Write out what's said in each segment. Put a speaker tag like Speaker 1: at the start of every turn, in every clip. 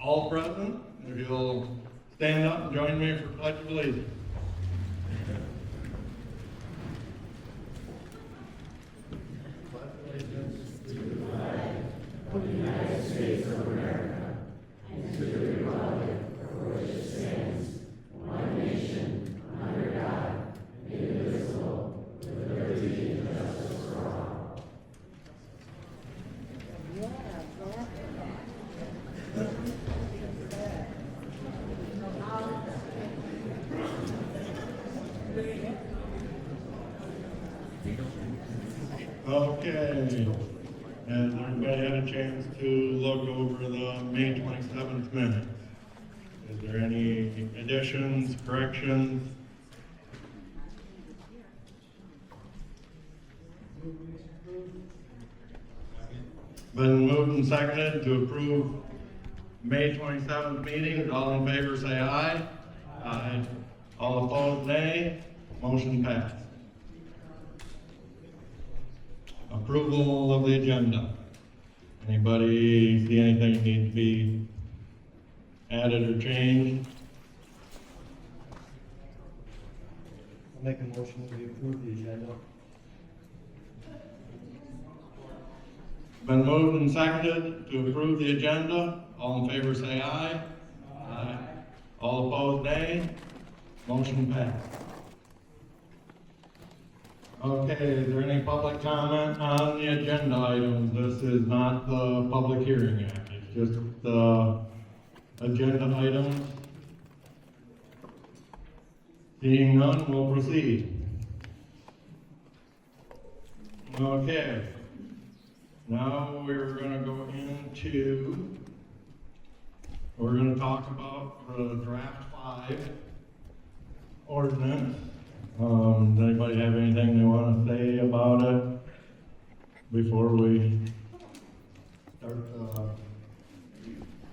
Speaker 1: all present, if you'll stand up and join me for Pledge of Allegiance. Okay, has everybody had a chance to look over the May 27th minutes? Is there any additions, corrections? Been moved and seconded to approve May 27th meeting. All in favor say aye. Aye. All opposed nay. Motion passed. Approval of the agenda. Anybody see anything need to be added or changed?
Speaker 2: I'll make a motion that we approve the agenda.
Speaker 1: Been moved and seconded to approve the agenda. All in favor say aye. Aye. All opposed nay. Motion passed. Okay, is there any public comment on the agenda items? This is not the public hearing yet, it's just the agenda items. Seeing none, we'll proceed. Okay, now we're gonna go into, we're gonna talk about the draft 5 ordinance. Does anybody have anything they want to say about it before we start the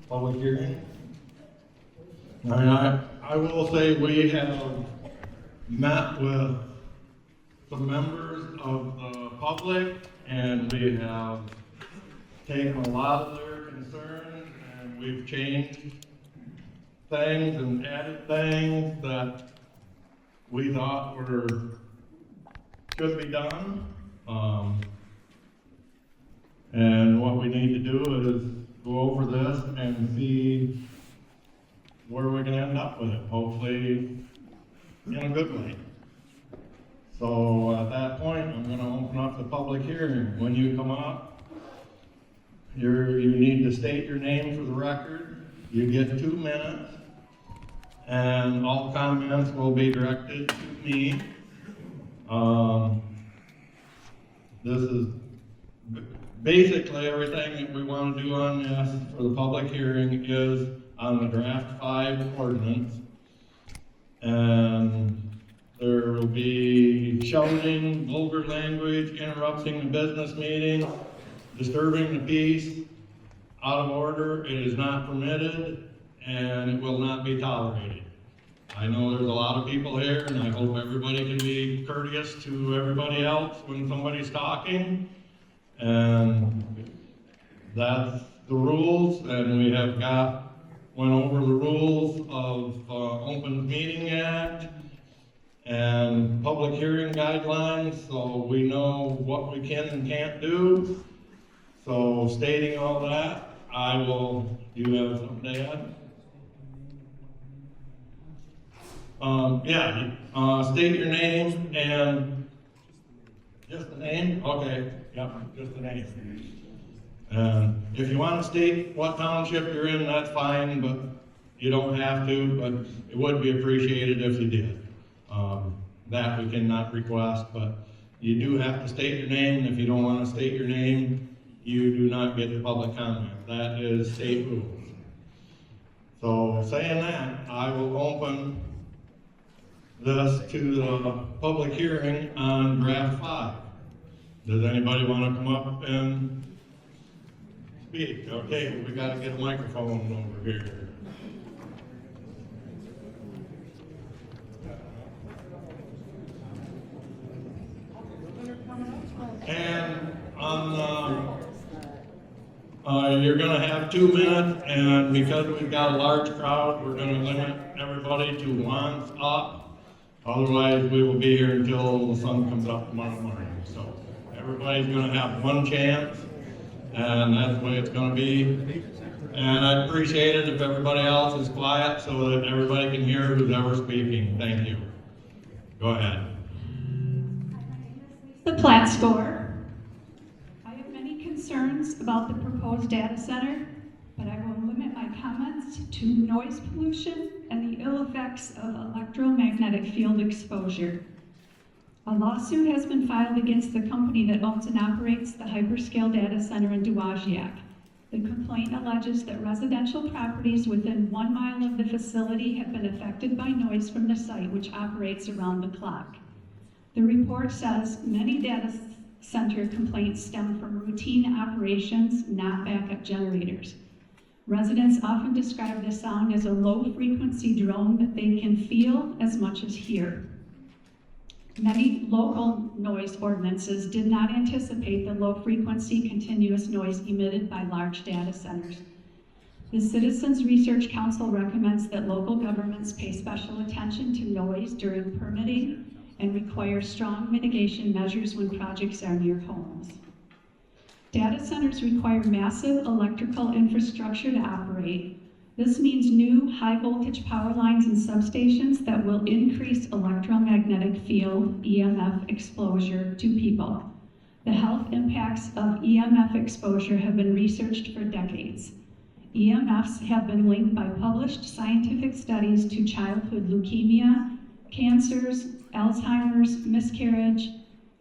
Speaker 1: public hearing? I will say we have met with some members of the public and we have taken a lot of their concerns and we've changed things and added things that we thought should be done. And what we need to do is go over this and see where we can end up with it, hopefully in a good way. So at that point, I'm gonna open up the public hearing. When you come up, you need to state your name for the record. You get 2 minutes. And all comments will be directed to me. This is basically everything that we want to do on this for the public hearing is on the draft 5 ordinance. And there will be shouting, vulgar language, interrupting the business meeting, disturbing the peace, out of order. It is not permitted. And it will not be tolerated. I know there's a lot of people here and I hope everybody can be courteous to everybody else when somebody's talking. And that's the rules, and we have went over the rules of Open Meeting Act and public hearing guidelines, so we know what we can and can't do. So stating all that, do you have something to add? State your name and just the name? Okay, yep, just the name. If you want to state what township you're in, that's fine, but you don't have to, but it would be appreciated if you did. That we cannot request, but you do have to state your name, and if you don't want to state your name, you do not get the public comment. That is state rules. So saying that, I will open this to the public hearing on draft 5. Does anybody want to come up and speak? Okay, we got to get a microphone over here. And on You're gonna have 2 minutes, and because we've got a large crowd, we're gonna limit everybody to once up. Otherwise, we will be here until the sun comes up tomorrow morning. So everybody's gonna have one chance, and that's the way it's gonna be. And I'd appreciate it if everybody else is quiet so that everybody can hear who's ever speaking. Thank you. Go ahead.
Speaker 3: The Platt Score. I have many concerns about the proposed data center, but I will limit my comments to noise pollution and the ill effects of electromagnetic field exposure. A lawsuit has been filed against the company that owns and operates the hyperscale data center in Dowagiac. The complaint alleges that residential properties within 1 mile of the facility have been affected by noise from the site, which operates around the clock. The report says many data center complaints stem from routine operations, not backup generators. Residents often describe the sound as a low-frequency drone that they can feel as much as hear. Many local noise ordinances did not anticipate the low-frequency continuous noise emitted by large data centers. The Citizens Research Council recommends that local governments pay special attention to noise during permitting and require strong mitigation measures when projects are near homes. Data centers require massive electrical infrastructure to operate. This means new high-voltage power lines and substations that will increase electromagnetic field EMF exposure to people. The health impacts of EMF exposure have been researched for decades. EMFs have been linked by published scientific studies to childhood leukemia, cancers, Alzheimer's, miscarriage,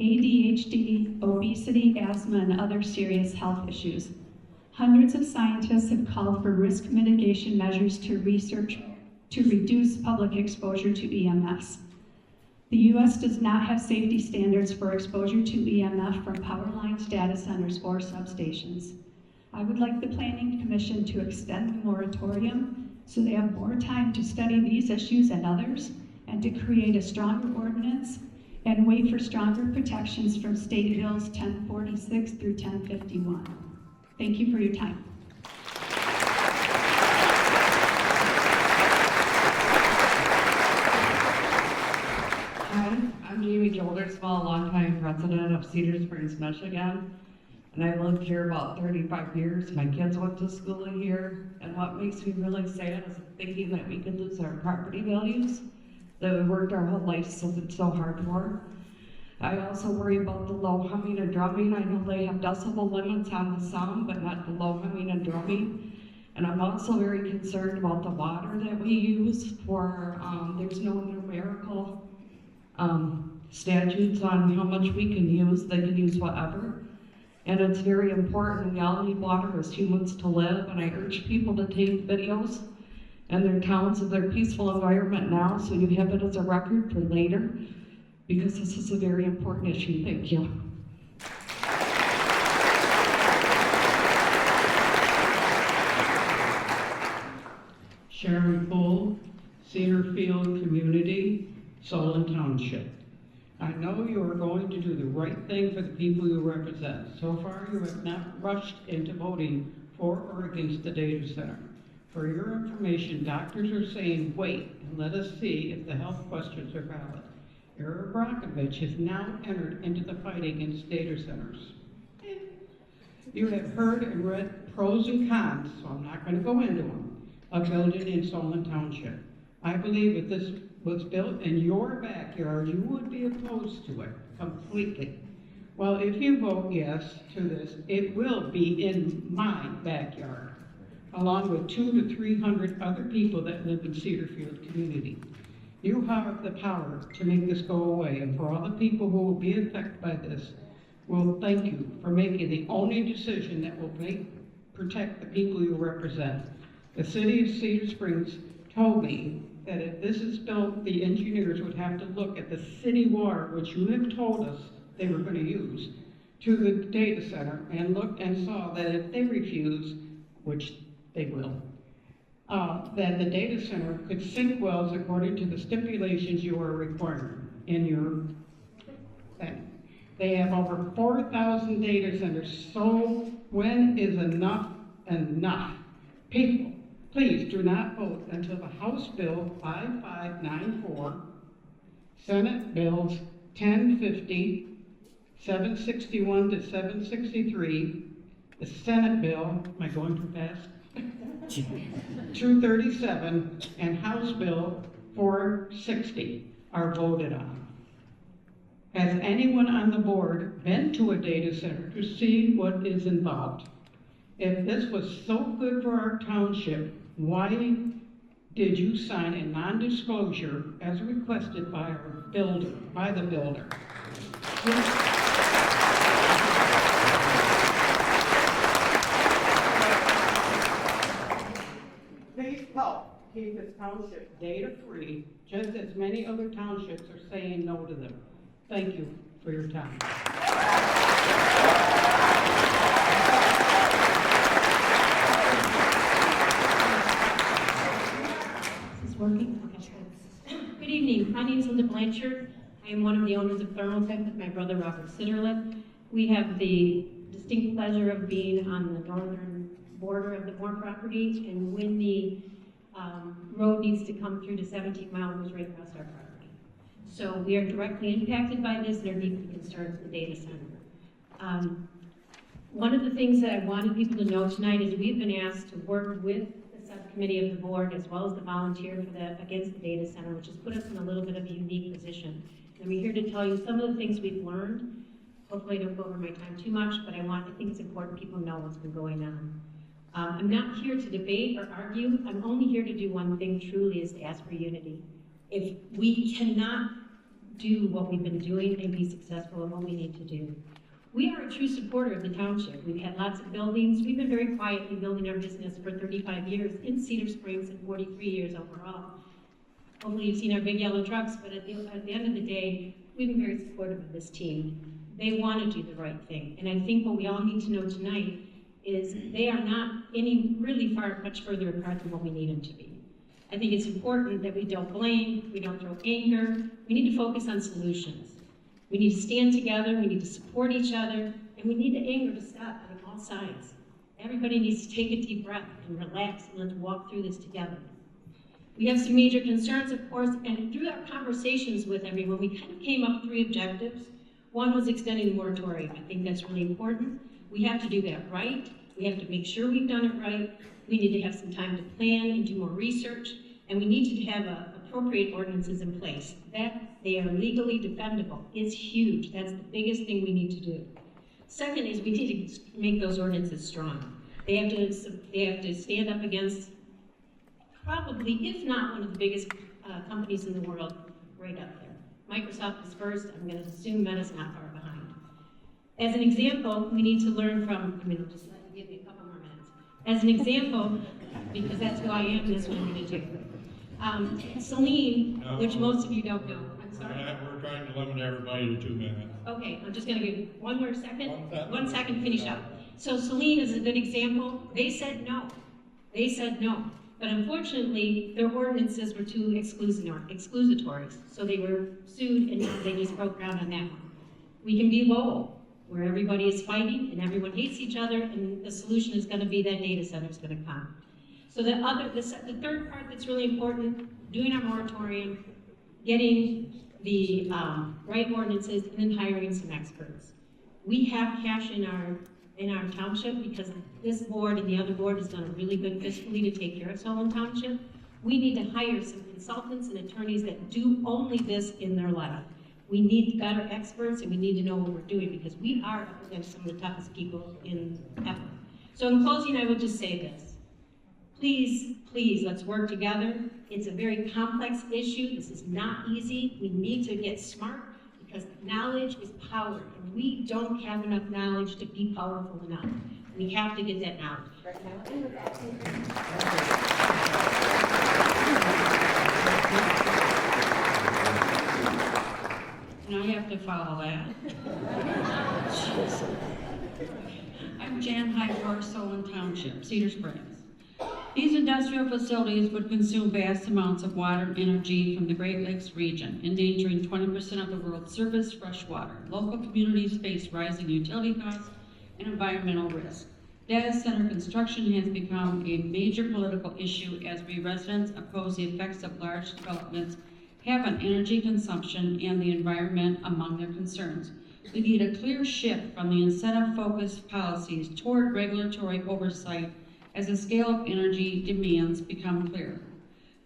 Speaker 3: ADHD, obesity, asthma, and other serious health issues. Hundreds of scientists have called for risk mitigation measures to reduce public exposure to EMFs. The U.S. does not have safety standards for exposure to EMF from power lines, data centers, or substations. I would like the Planning Commission to extend the moratorium so they have more time to study these issues and others, and to create a stronger ordinance and wait for stronger protections from State Bills 1046 through 1051. Thank you for your time.
Speaker 4: Hi, I'm Jamie Gilderswell, longtime resident of Cedar Springs, Michigan. And I've lived here about 35 years. My kids went to school here. And what makes me really sad is thinking that we could lose our property values that we worked our whole life so hard for. I also worry about the low humming and drumming. I know they have decibel limits on the sound, but not the low humming and drumming. And I'm also very concerned about the water that we use for, there's no numerical statutes on how much we can use. They can use whatever. And it's very important. We all need water as humans to live. And I urge people to take videos in their towns of their peaceful environment now, so you have it as a record for later, because this is a very important issue. Thank you.
Speaker 5: Sharon Poole, Cedarfield Community, Solon Township. I know you are going to do the right thing for the people you represent. So far, you have not rushed into voting for or against the data center. For your information, doctors are saying, wait and let us see if the health questions are valid. Erin Brockovich has now entered into the fight against data centers. You have heard and read pros and cons, so I'm not going to go into them, of building in Solon Township. I believe if this was built in your backyard, you would be opposed to it completely. Well, if you vote yes to this, it will be in my backyard, along with 200 to 300 other people that live in Cedarfield community. You have the power to make this go away, and for all the people who will be affected by this, well, thank you for making the only decision that will protect the people you represent. The city of Cedar Springs told me that if this is built, the engineers would have to look at the city water, which you have told us they were going to use, to the data center, and looked and saw that if they refuse, which they will, that the data center could sink wells according to the stipulations you are requiring in your thing. They have over 4,000 data centers, so when is enough enough. People, please do not vote until the House Bill 5594, Senate Bills 1050, 761 to 763, the Senate Bill, am I going too fast? 237, and House Bill 460 are voted on. Has anyone on the board been to a data center to see what is involved? If this was so good for our township, why did you sign a non-disclosure as requested by our builder, by the builder? Please help keep this township data-free, just as many other townships are saying no to them. Thank you for your time.
Speaker 6: Is this working? Okay, good. Good evening. My name is Linda Blanchard. I am one of the owners of Thermotech with my brother Robert Sitterlip. We have the distinct pleasure of being on the northern border of the Moore property, and when the road needs to come through to 17 Mile, it goes right across our property. So we are directly impacted by this and are deeply concerned with the data center. One of the things that I wanted people to know tonight is we've been asked to work with the subcommittee of the board as well as the volunteer for the Against the Data Center, which has put us in a little bit of a unique position. And we're here to tell you some of the things we've learned. Hopefully I don't go over my time too much, but I think it's important people know what's been going on. I'm not here to debate or argue. I'm only here to do one thing truly, is to ask for unity. If we cannot do what we've been doing and be successful in what we need to do. We are a true supporter of the township. We've had lots of buildings. We've been very quietly building our business for 35 years in Cedar Springs and 43 years overall. Hopefully you've seen our big yellow trucks, but at the end of the day, we've been very supportive of this team. They want to do the right thing. And I think what we all need to know tonight is they are not much further apart than what we need them to be. I think it's important that we don't blame, we don't throw anger. We need to focus on solutions. We need to stand together, we need to support each other, and we need the anger to stop on all sides. Everybody needs to take a deep breath and relax, and let's walk through this together. We have some major concerns, of course, and through our conversations with everyone, we kind of came up with 3 objectives. One was extending the moratorium. I think that's really important. We have to do that right. We have to make sure we've done it right. We need to have some time to plan and do more research, and we need to have appropriate ordinances in place. That they are legally defendable is huge. That's the biggest thing we need to do. Second is we need to make those ordinances strong. They have to stand up against probably, if not one of the biggest companies in the world, right up there. Microsoft is first. I'm going to assume Meta's not far behind. As an example, we need to learn from, I'll just let you give me a couple more minutes. As an example, because that's who I am, that's what I'm going to do. Celine, which most of you don't know, I'm sorry.
Speaker 1: We're trying to limit everybody to 2 minutes.
Speaker 6: Okay, I'm just going to give one more second.
Speaker 1: 1 second.
Speaker 6: 1 second, finish up. So Celine is a good example. They said no. They said no. But unfortunately, their ordinances were too exclusatory. So they were sued and they just broke ground on that one. We can be Lowell, where everybody is fighting and everyone hates each other, and the solution is going to be that data center is going to come. So the third part that's really important, doing our moratorium, getting the right ordinances, and then hiring some experts. We have cash in our township because this board and the other board has done a really good fiscally to take care of Solon Township. We need to hire some consultants and attorneys that do only this in their life. We need better experts, and we need to know what we're doing because we are up against some of the toughest people in ever. So in closing, I would just say this. Please, please, let's work together. It's a very complex issue. This is not easy. We need to get smart because knowledge is power, and we don't have enough knowledge to be powerful enough. We have to get that knowledge. Right now, and with that,
Speaker 5: And I have to follow that. I'm Jan Highmore, Solon Township, Cedar Springs. These industrial facilities would consume vast amounts of water and energy from the Great Lakes region, endangering 20% of the world's surface fresh water. Local communities face rising utility costs and environmental risk.
Speaker 7: Data center construction has become a major political issue as we residents oppose the effects of large developments have on energy consumption and the environment among their concerns. We need a clear shift from the incentive-focused policies toward regulatory oversight as the scale of energy demands become clear.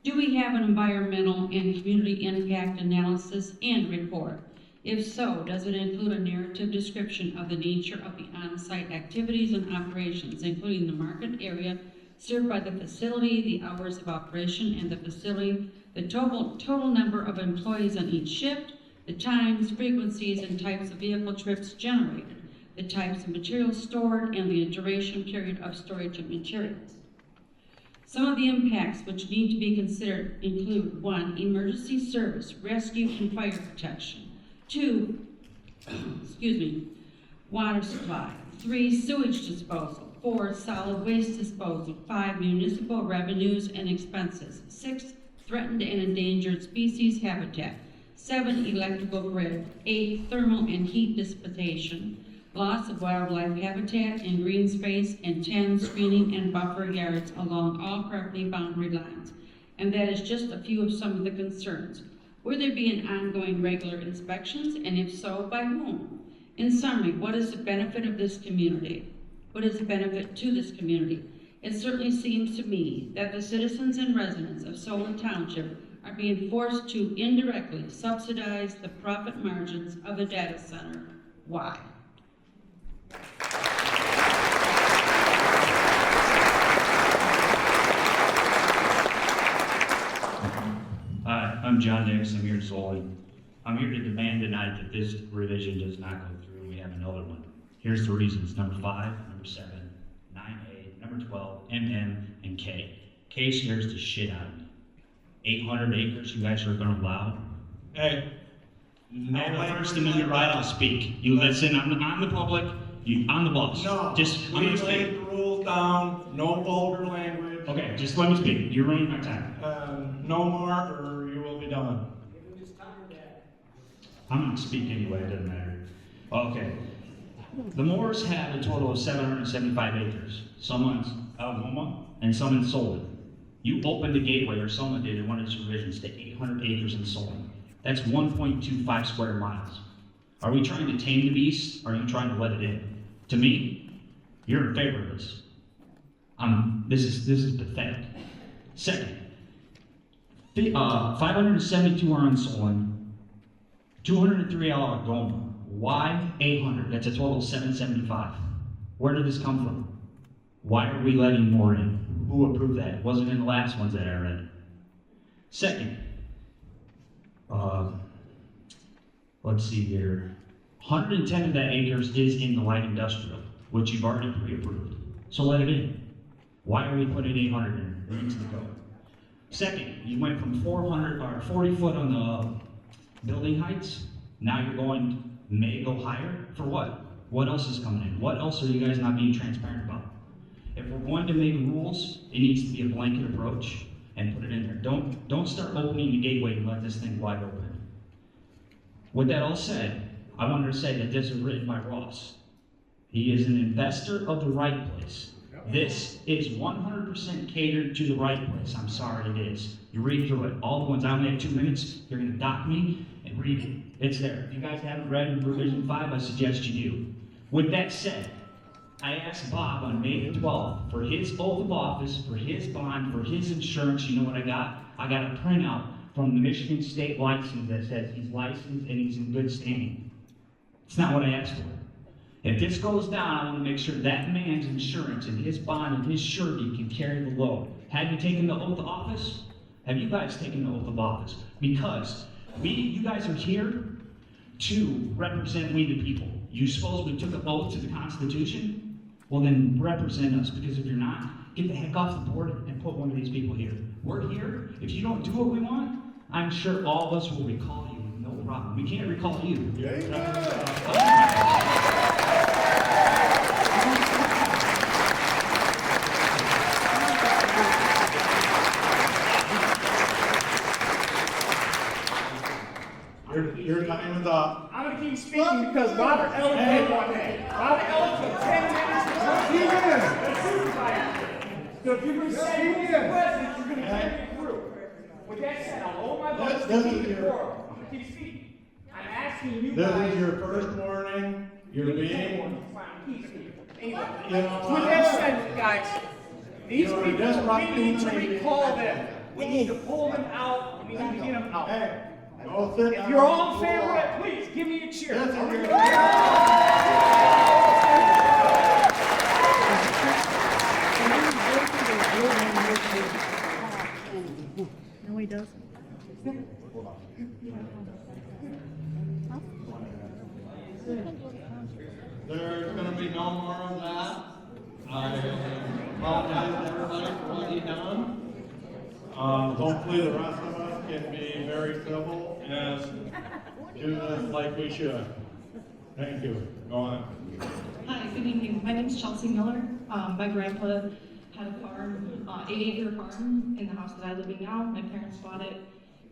Speaker 7: Do we have an environmental and community impact analysis and report? If so, does it include a narrative description of the nature of the on-site activities and operations, including the market area served by the facility, the hours of operation and the facility, the total number of employees on each shift, the times, frequencies, and types of vehicle trips generated, the types of materials stored, and the duration period of storage of materials. Some of the impacts which need to be considered include 1. Emergency service, rescue, and fire protection. 2. Water supply. 3. Sewage disposal. 4. Solid waste disposal. 5. Municipal revenues and expenses. 6. Threatened and endangered species habitat. 7. Electrical grid. 8. Thermal and heat dissipation. Loss of wildlife habitat and green space. And 10. Screening and buffer yards along all property boundary lines. And that is just a few of some of the concerns. Will there be an ongoing regular inspections, and if so, by whom? In summary, what is the benefit of this community? What is the benefit to this community? It certainly seems to me that the citizens and residents of Solon Township are being forced to indirectly subsidize the profit margins of a data center. Why?
Speaker 8: Hi, I'm John Nix. I'm here in Solon. I'm here to demand tonight that this revision does not go through and we have another one. Here's the reasons. Number 5, number 7, 9A, number 12, MM, and K. K scares the shit out of me. 800 acres you guys are gonna allow?
Speaker 1: Hey.
Speaker 8: I have a First Amendment right, I'll speak. You listen, I'm the public, I'm the boss.
Speaker 1: No,
Speaker 8: Just, I'm
Speaker 1: we
Speaker 8: gonna
Speaker 1: laid
Speaker 8: speak.
Speaker 1: the rules down, no vulgar language.
Speaker 8: Okay, just let me speak. You're ruining my time.
Speaker 1: No more, or you will be done.
Speaker 8: I'm gonna speak anyway, it doesn't matter. Okay. The Moores have a total of 775 acres. Someone's Algoma and some in Solon. You opened the gateway, or someone did in one of its revisions, to 800 acres in Solon. That's 1.25 square miles. Are we trying to tame the beast, or are you trying to let it in? To me, you're in favor of this. This is pathetic. Second, 572 are in Solon, 203 are Algoma. Why 800? That's a total of 775. Where did this come from? Why are we letting more in? Who approved that? It wasn't in the last ones that I read. Second, let's see here. 110 of that acres is in the light industrial, which you've already pre-approved. So let it in. Why are we putting 800 in? It needs to go. Second, you went from 400 or 40 foot on the building heights. Now you're going, may go higher. For what? What else is coming in? What else are you guys not being transparent about? If we're going to make rules, it needs to be a blanket approach and put it in there. Don't start opening the gateway and let this thing wide open. With that all said, I wanted to say that this is written by Ross. He is an investor of the right place. This is 100% catered to the right place. I'm sorry it is. You read through it. All the ones, I only have 2 minutes. You're going to dock me and read it. It's there. If you guys haven't read Revision 5, I suggest you do. With that said, I asked Bob on May the 12th for his oath of office, for his bond, for his insurance. You know what I got? I got a printout from the Michigan State license that says he's licensed and he's in good standing. It's not what I asked for. If this goes down, I want to make sure that man's insurance and his bond and his surety can carry the load. Have you taken the oath of office? Have you guys taken the oath of office? Because you guys are here to represent we the people. You suppose we took an oath to the Constitution? Well then represent us, because if you're not, get the heck off the board and put one of these people here. We're here. If you don't do what we want, I'm sure all of us will recall you. No problem. We can't recall you.
Speaker 1: Your time is up.
Speaker 9: I'm gonna keep speaking because Robert Ellen did one day. Robert Ellen took 10 minutes to talk to the supervisor. So if you're gonna say who's the president, you're gonna carry it through. With that said, I'll lower my voice
Speaker 1: This
Speaker 9: to
Speaker 1: is
Speaker 9: keep it
Speaker 1: your-
Speaker 9: oral. I'm gonna keep speaking. I'm asking you
Speaker 1: This
Speaker 9: guys.
Speaker 1: is your first warning. You're being,
Speaker 9: Keep speaking. Anyway,
Speaker 1: you know
Speaker 9: with
Speaker 1: what?
Speaker 9: that said, guys, these
Speaker 1: You're
Speaker 9: people, we
Speaker 1: disrupting
Speaker 9: need to
Speaker 1: the meeting.
Speaker 9: recall them. We need to pull them out. We need to get them out.
Speaker 1: Hey, go sit down.
Speaker 9: If you're all in favor of it, please give me a cheer.
Speaker 1: This is
Speaker 9: Are we
Speaker 1: your-
Speaker 9: good?
Speaker 10: No, he doesn't.
Speaker 1: There's gonna be no more of that. I apologize to everybody for what you done. Hopefully the rest of us can be very civil and do this like we should. Thank you. Go on.
Speaker 11: Hi, good evening. My name is Chelsea Miller. My grandpa had a farm, 8-acre farm in the house that I live in now. My parents bought it,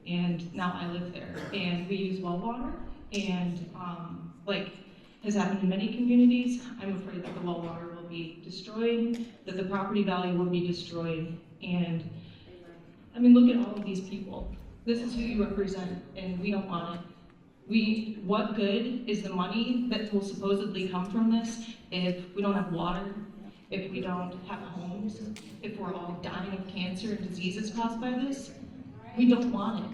Speaker 11: and now I live there. And we use well water, and like has happened in many communities, I'm afraid that the well water will be destroyed, that the property value will be destroyed. And I mean, look at all of these people. This is who you represent, and we don't want it. What good is the money that will supposedly come from this if we don't have water, if we don't have homes, if we're all dying of cancer and diseases caused by this? We don't want it.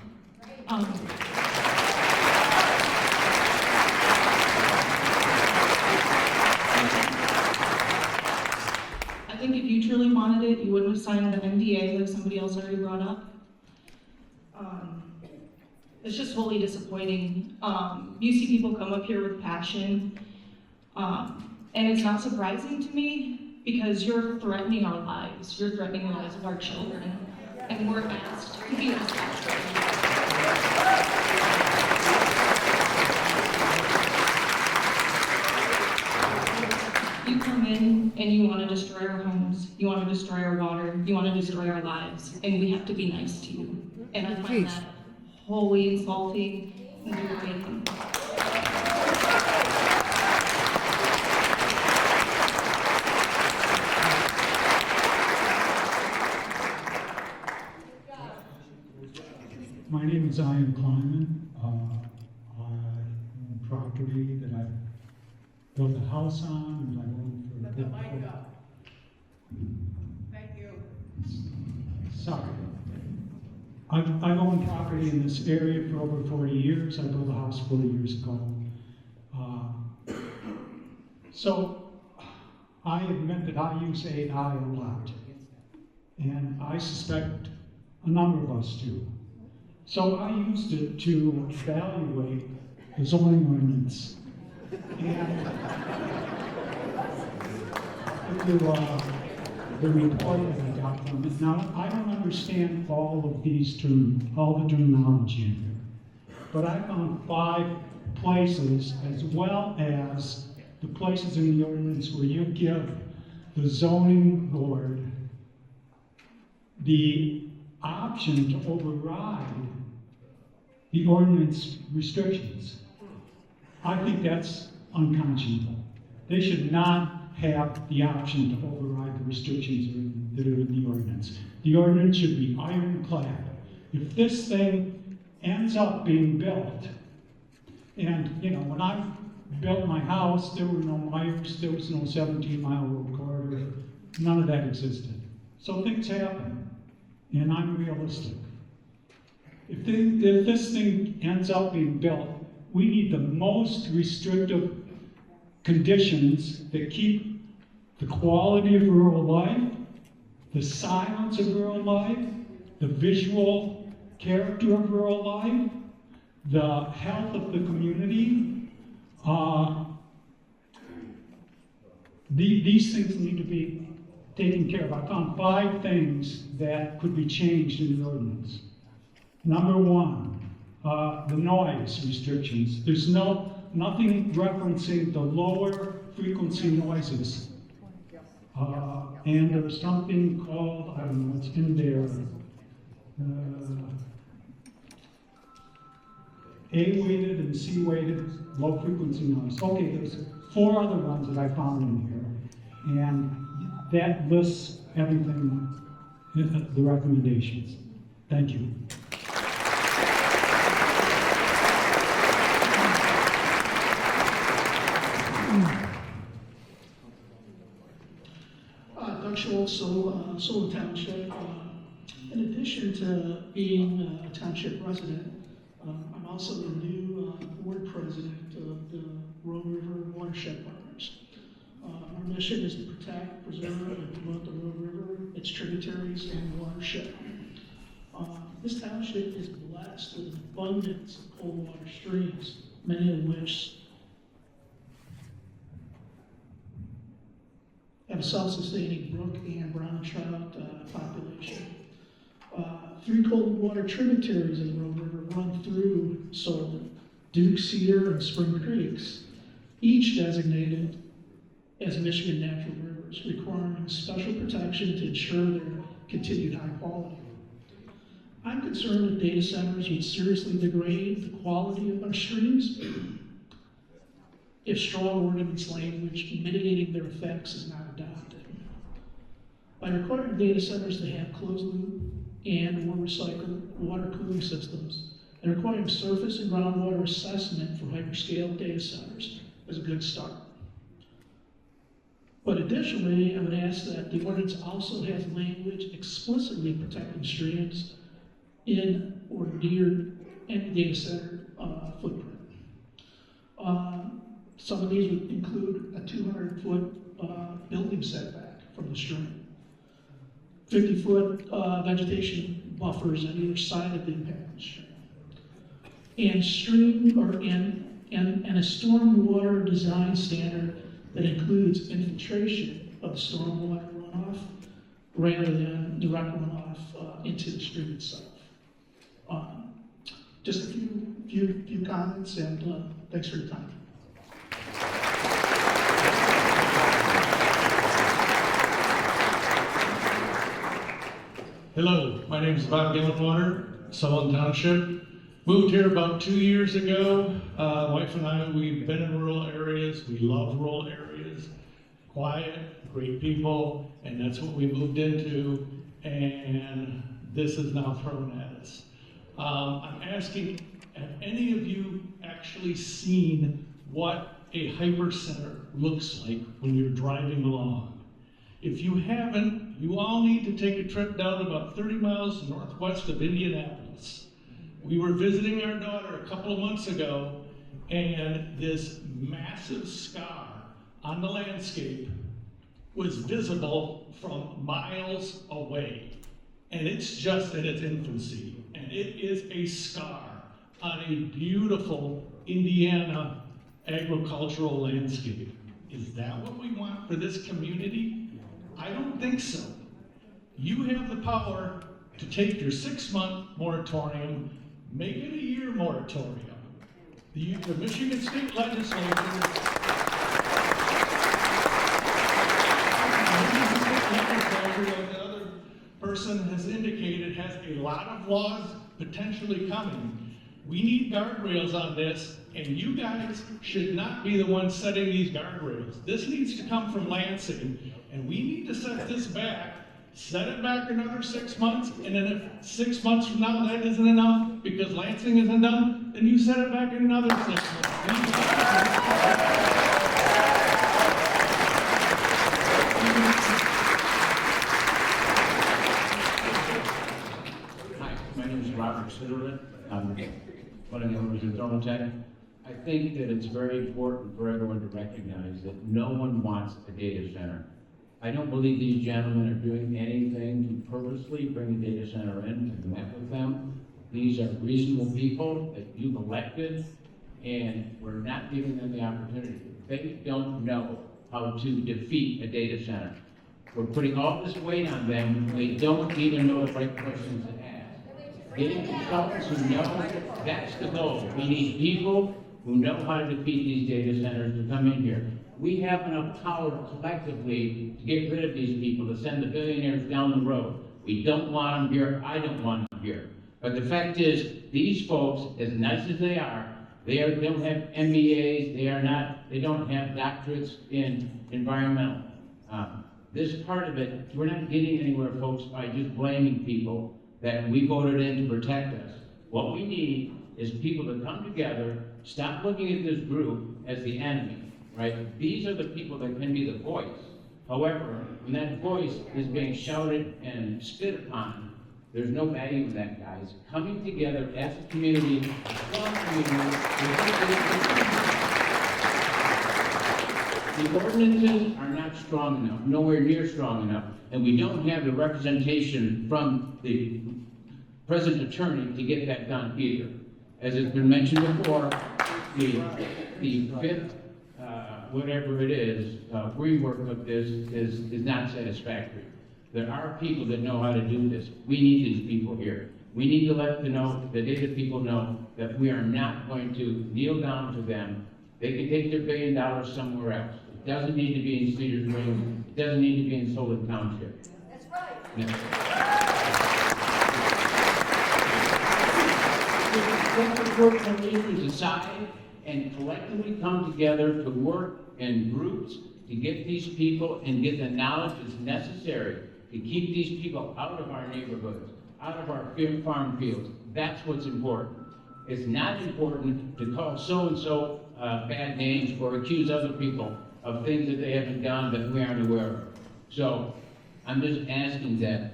Speaker 11: I think if you truly wanted it, you wouldn't have signed the NDA like somebody else already brought up. It's just wholly disappointing. You see people come up here with passion, and it's not surprising to me because you're threatening our lives. You're threatening the lives of our children, and we're asked to be responsible. You come in and you want to destroy our homes, you want to destroy our water, you want to destroy our lives, and we have to be nice to you. And I find that wholly insulting and degrading.
Speaker 12: My name is Ian Kleiman. I own property that I built a house on, and I own for a good.
Speaker 9: Thank you.
Speaker 12: Sorry. I've owned property in this area for over 40 years. I built a house 40 years ago. So I admit that I use AI a lot, and I suspect a number of us do. So I used it to evaluate the zoning ordinance and the report that I got from it. Now, I don't understand all of these all the terminology in here, but I found 5 places, as well as the places in the ordinance where you give the zoning board the option to override the ordinance restrictions. I think that's unconscionable. They should not have the option to override the restrictions that are in the ordinance. The ordinance should be ironclad. If this thing ends up being built, and you know, when I built my house, there were no Myers, there was no 17-mile road corridor, none of that existed. So things happen, and I'm realistic. If this thing ends up being built, we need the most restrictive conditions that keep the quality of rural life, the silence of rural life, the visual character of rural life, the health of the community. These things need to be taken care of. I found 5 things that could be changed in the ordinance. Number 1, the noise restrictions. There's nothing referencing the lower frequency noises. And there's something called, I don't know, it's in there. A-weighted and C-weighted, low-frequency noise. Okay, there's 4 other ones that I found in here, and that lists everything, the recommendations. Thank you.
Speaker 10: Doug Schultz, Solon Township. In addition to being a township resident, I'm also the new board president of the Rogue River Watershed Partners. Our mission is to protect, preserve, and promote the Rogue River, its tributaries, and watershed. This township is blessed with an abundance of cold water streams, many of which have a self-sustaining brook and brown trout population. 3 cold water tributaries of the Rogue River run through Solon: Duke, Cedar, and Spring Creeks, each designated as Michigan Natural Rivers, requiring special protection to ensure their continued high quality. I'm concerned that data centers would seriously degrade the quality of our streams if strong ordinance language mitigating their effects is not adopted. By requiring data centers to have closed loop and/or recycled water cooling systems, and requiring surface and groundwater assessment for hyperscale data centers is a good start. But additionally, I would ask that the ordinance also has language explicitly protecting streams in or near any data center footprint. Some of these would include a 200-foot building setback from the stream, 50-foot vegetation buffers on either side of the impacted stream, and a stormwater design standard that includes infiltration of the stormwater runoff rather than direct runoff into the stream itself. Just a few comments, and thanks for your time.
Speaker 1: Hello, my name is Bob Gillenwater, Solon Township. Moved here about 2 years ago. Wife and I, we've been in rural areas. We love rural areas. Quiet, great people, and that's what we moved into, and this is now thrown at us. I'm asking, have any of you actually seen what a hyper center looks like when you're driving along? If you haven't, you all need to take a trip down about 30 miles northwest of Indianapolis. We were visiting our daughter a couple of months ago, and this massive scar on the landscape was visible from miles away. And it's just in its infancy. And it is a scar on a beautiful Indiana agricultural landscape. Is that what we want for this community? I don't think so. You have the power to take your 6-month moratorium, make it a year moratorium. The Michigan State Legislature, like the other person has indicated, has a lot of laws potentially coming. We need guardrails on this, and you guys should not be the ones setting these guardrails. This needs to come from Lansing, and we need to set this back. Set it back another 6 months, and then if 6 months from now that isn't enough because Lansing isn't done, then you set it back in another 6 months.
Speaker 13: Hi, my name is Robert Sitterman. I'm one of the owners of Thermaltech. I think that it's very important for everyone to recognize that no one wants a data center. I don't believe these gentlemen are doing anything to purposely bring a data center in to connect with them. These are reasonable people that you've elected, and we're not giving them the opportunity. They don't know how to defeat a data center. We're putting all this weight on them. They don't even know the right questions to ask. Getting consultants who know, that's the goal. We need people who know how to defeat these data centers to come in here. We have enough power collectively to get rid of these people, to send the billionaires down the road. We don't want them here. I don't want them here. But the fact is, these folks, as nice as they don't have MBAs, they don't have doctorates in environmental. This part of it, we're not getting anywhere, folks, by just blaming people that we voted in to protect us. What we need is people to come together, stop looking at this group as the enemy, right? These are the people that can be the voice. However, when that voice is being shouted and spit upon, there's no value in that, guys. Coming together as a community, a strong community, the ordinances are not strong enough, nowhere near strong enough, and we don't have the representation from the present attorney to get that done either. As has been mentioned before, the fifth, whatever it is, rework of this is not satisfactory. There are people that know how to do this. We need these people here. We need to let the data people know that we are not going to kneel down to them. They can take their $1 billion somewhere else. It doesn't need to be in Cedar Springs. It doesn't need to be in Solon Township.
Speaker 14: That's right.
Speaker 13: Put the short-term issues aside and collectively come together to work in groups to get these people and get the knowledge that's necessary to keep these people out of our neighborhoods, out of our farm fields. That's what's important. It's not important to call so-and-so bad names or accuse other people of things that they haven't done that we aren't aware of. So I'm just asking that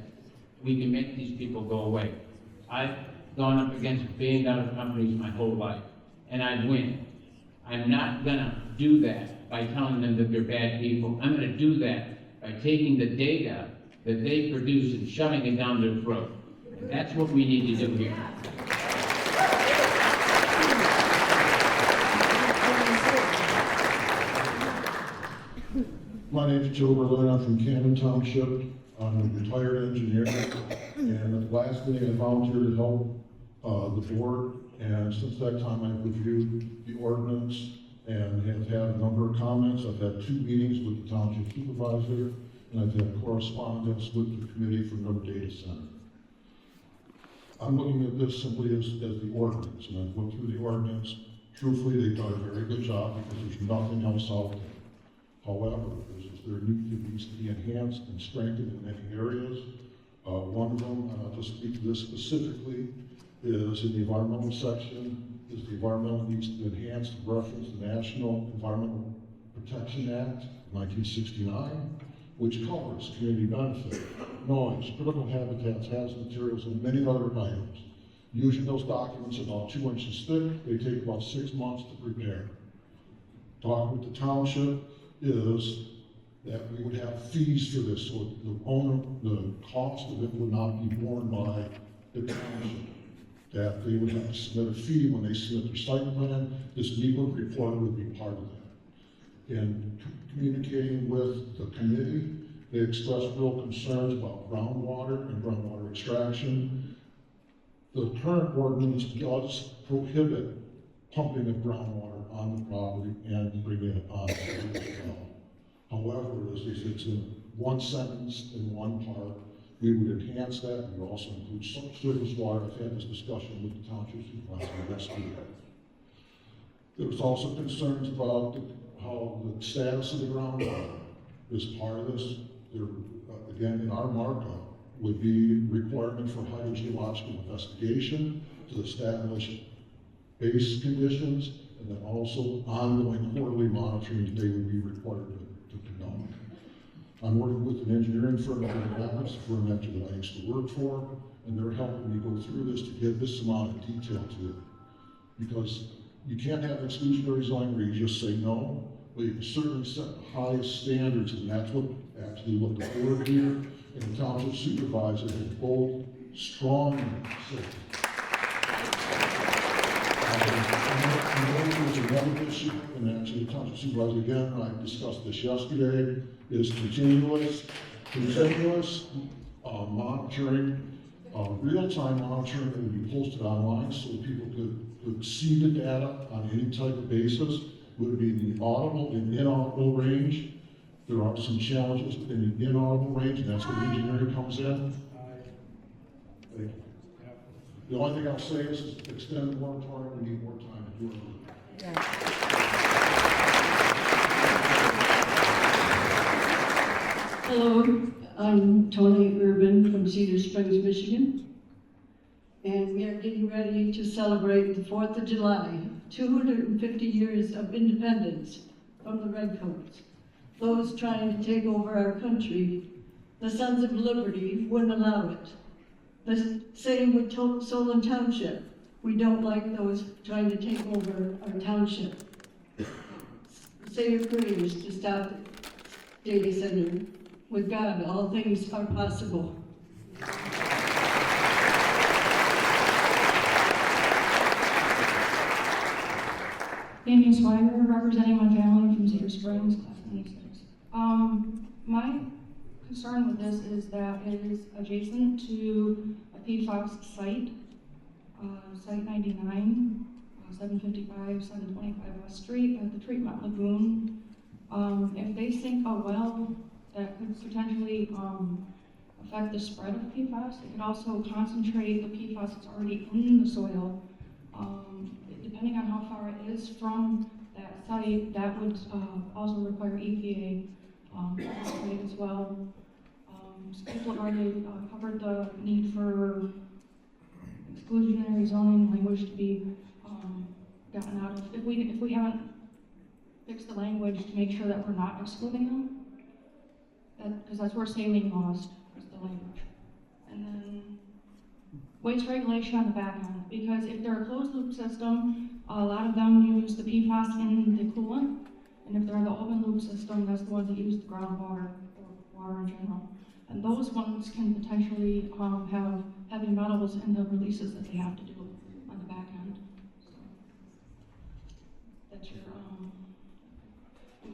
Speaker 13: we can make these people go away. I've gone up against $1 billion companies my whole life, and I win. I'm not gonna do that by telling them that they're bad people. I'm gonna do that by taking the data that they produce and shoving it down their throat. And that's what we need to do here.
Speaker 15: My name is Joe Berlin. I'm from Camden Township. I'm a retired engineer, and at the last meeting I volunteered to help the board, and since that time I've reviewed the ordinance and have had a number of comments. I've had 2 meetings with the township supervisor, and I've had correspondence with the committee for No Data Center. I'm looking at this simply as the ordinance, and I've looked through the ordinance. Truthfully, they've done a very good job because there's nothing else out there. However, there needs to be enhanced and strengthened in many areas. One of them, and I'll just speak to this specifically, is in the environmental section, is the environmental needs to enhance the reference to the National Environmental Protection Act, 1969, which covers community benefit, noise, critical habitats, hazardous materials, and many other items. Usually those documents are about 2 inches thick. They take about 6 months to prepare. Talking with the township is that we would have fees for this, so the cost of it would not be borne by the township. That they would have to submit a fee when they submit their site plan. This NEPA report would be part of that. In communicating with the committee, they expressed real concerns about groundwater and groundwater extraction. The current ordinance does prohibit pumping of groundwater on the property and bringing it on the well. However, as they said, it's in one sentence in one part. We would enhance that. We would also include surface water. I've had this discussion with the township supervisor yesterday. There was also concerns about how the status of the groundwater is part of this. There, again, in our markup would be requirement for hydrogeological investigation to establish base conditions, and then also ongoing quarterly monitoring they would be required to conduct. I'm working with an engineering firm in Minneapolis, a firm that I used to work for, and they're helping me go through this to give this amount of detail to it. Because you can't have exclusionary zoning where you just say no, but you can certainly set the highest standards, and that's what the board here and the township supervisor have both strongly said. There's another issue, and actually the township supervisor, again, I discussed this yesterday, is continuous monitoring, real-time monitoring that would be posted online so that people could see the data on any type of basis. Would it be in the audible and inaudible range? There are some challenges in the inaudible range, and that's where engineering comes in. Thank you. The only thing I'll say is extend the moratorium, we need more time to do it.
Speaker 4: Hello, I'm Tony Urban from Cedar Springs, Michigan. And we are getting ready to celebrate the 4th of July, 250 years of independence from the Redcoats. Those trying to take over our country, the Sons of Liberty, wouldn't allow it. The same with Solon Township. We don't like those trying to take over our township. Say your prayers to stop the data center. With God, all things are possible.
Speaker 11: Amy Swagger, representing my family from Cedar Springs, class 96. My concern with this is that it is adjacent to a PFAS site, Site 99, 755, 725 West Street at the treatment lagoon. If they sink a well that could potentially affect the spread of PFAS, it could also concentrate the PFAS that's already in the soil. Depending on how far it is from that site, that would also require EPA site as well. People have already covered the need for exclusionary zoning language to be gotten out of. If we haven't fixed the language to make sure that we're not excluding them, because that's where saline lost is the language. And then waste regulation on the back end, because if they're a closed loop system, a lot of them use the PFAS in the coolant, and if they're the open loop system, that's the ones that use the groundwater or water in general. And those ones can potentially have heavy metals in the releases that they have to do on the back end. So that's your,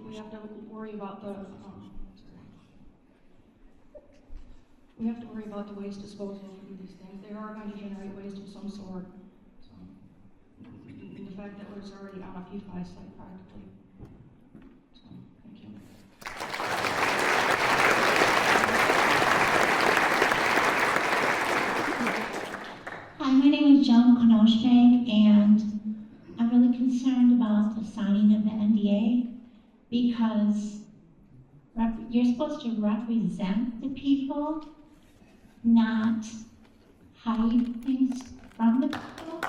Speaker 11: we have to worry about the, we have to worry about the waste disposal for these things. They are going to generate waste of some sort. So, and the fact that it's already on a PFAS site practically. So, thank you.
Speaker 14: Hi, my name is Joan Konoshme, and I'm really concerned about the signing of the NDA because you're supposed to represent the people, not hide things from the people.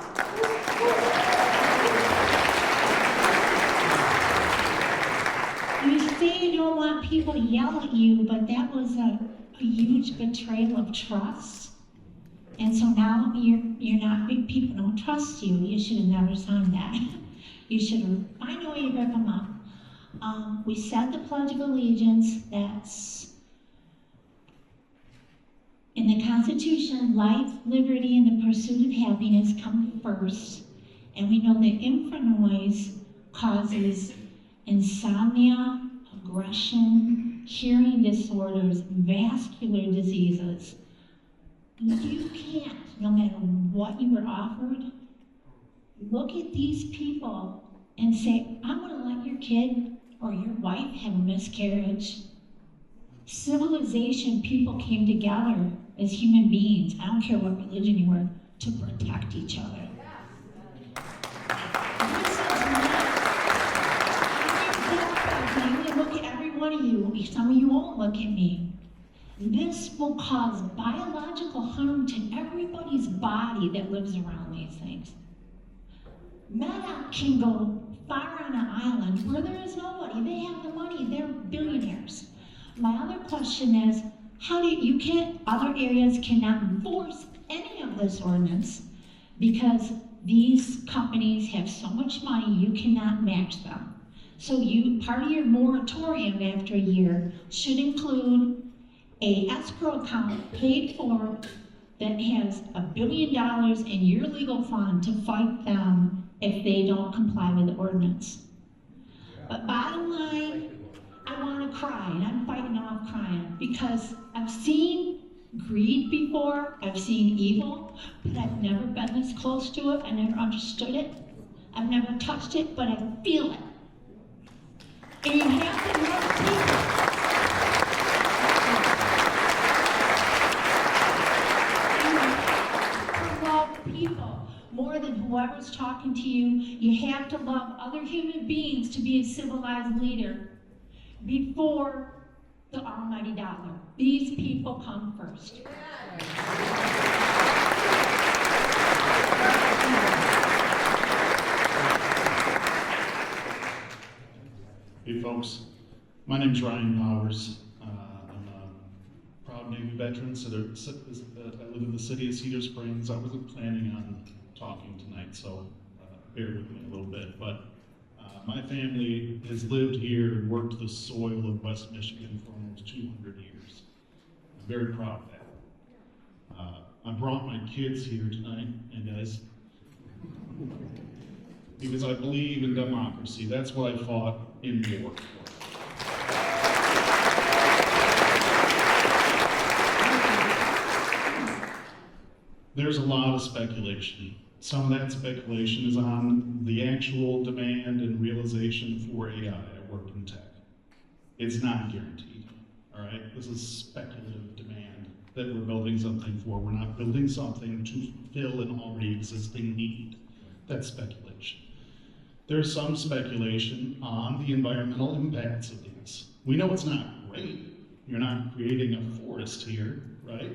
Speaker 14: You say you don't want people to yell at you, but that was a huge betrayal of trust. And so now you're not, people don't trust you. You should have never signed that. You should have, find a way to rip them up. We said the Pledge of Allegiance, that's in the Constitution, life, liberty, and the pursuit of happiness come first. And we know that infranoise causes insomnia, aggression, hearing disorders, vascular diseases. You can't, no matter what you were offered, look at these people and say, I'm gonna let your kid or your wife have a miscarriage. Civilization, people came together as human beings, I don't care what religion you were, to protect each other. This is not, look at every one of you, some of you won't look at me. This will cause biological harm to everybody's body that lives around these things. Meta can go far on an island where there is nobody. They have the money, they're billionaires. My other question is, how do you can't, other areas cannot enforce any of this ordinance because these companies have so much money, you cannot match them. So part of your moratorium after a year should include a escrow account paid for that has $1 billion in your legal fund to fight them if they don't comply with the ordinance. But bottom line, I want to cry, and I'm fighting off crying because I've seen greed before, I've seen evil, but I've never been this close to it, I never understood it, I've never touched it, but I feel it. And you have to love people. people more than whoever's talking to you. You have to love other human beings to be a civilized leader before the almighty dollar. These people come first.
Speaker 16: Hey folks, my name's Ryan Powers. I'm a proud Navy veteran, so I live in the city of Cedar Springs. I wasn't planning on talking tonight, so bear with me a little bit. But my family has lived here and worked the soil of West Michigan for almost 200 years. I'm very proud of that. I brought my kids here tonight, and guys, because I believe in democracy. That's what I fought in war. There's a lot of speculation. Some of that speculation is on the actual demand and realization for AI. I work in tech. It's not guaranteed, all right? This is speculative demand that we're building something for. We're not building something to fill an already existing need. That's speculation. There's some speculation on the environmental impacts of these. We know it's not great. You're not creating a forest here, right?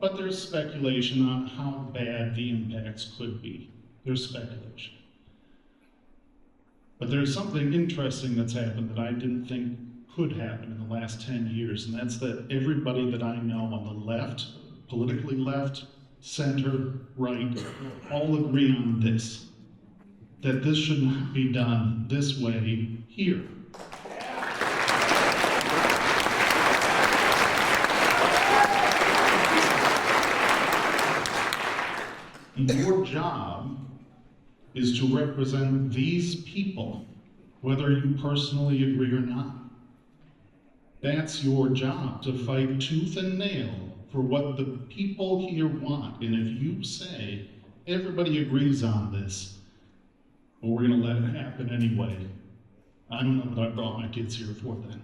Speaker 16: But there's speculation on how bad the impacts could be. There's speculation. But there's something interesting that's happened that I didn't think could happen in the last 10 years, and that's that everybody that I know on the left, politically left, center, right, all agree on this, that this should not be done this way here. Your job is to represent these people, whether you personally agree or not. That's your job, to fight tooth and nail for what the people here want. And if you say, everybody agrees on this, well, we're gonna let it happen anyway, I don't know what I brought my kids here for then.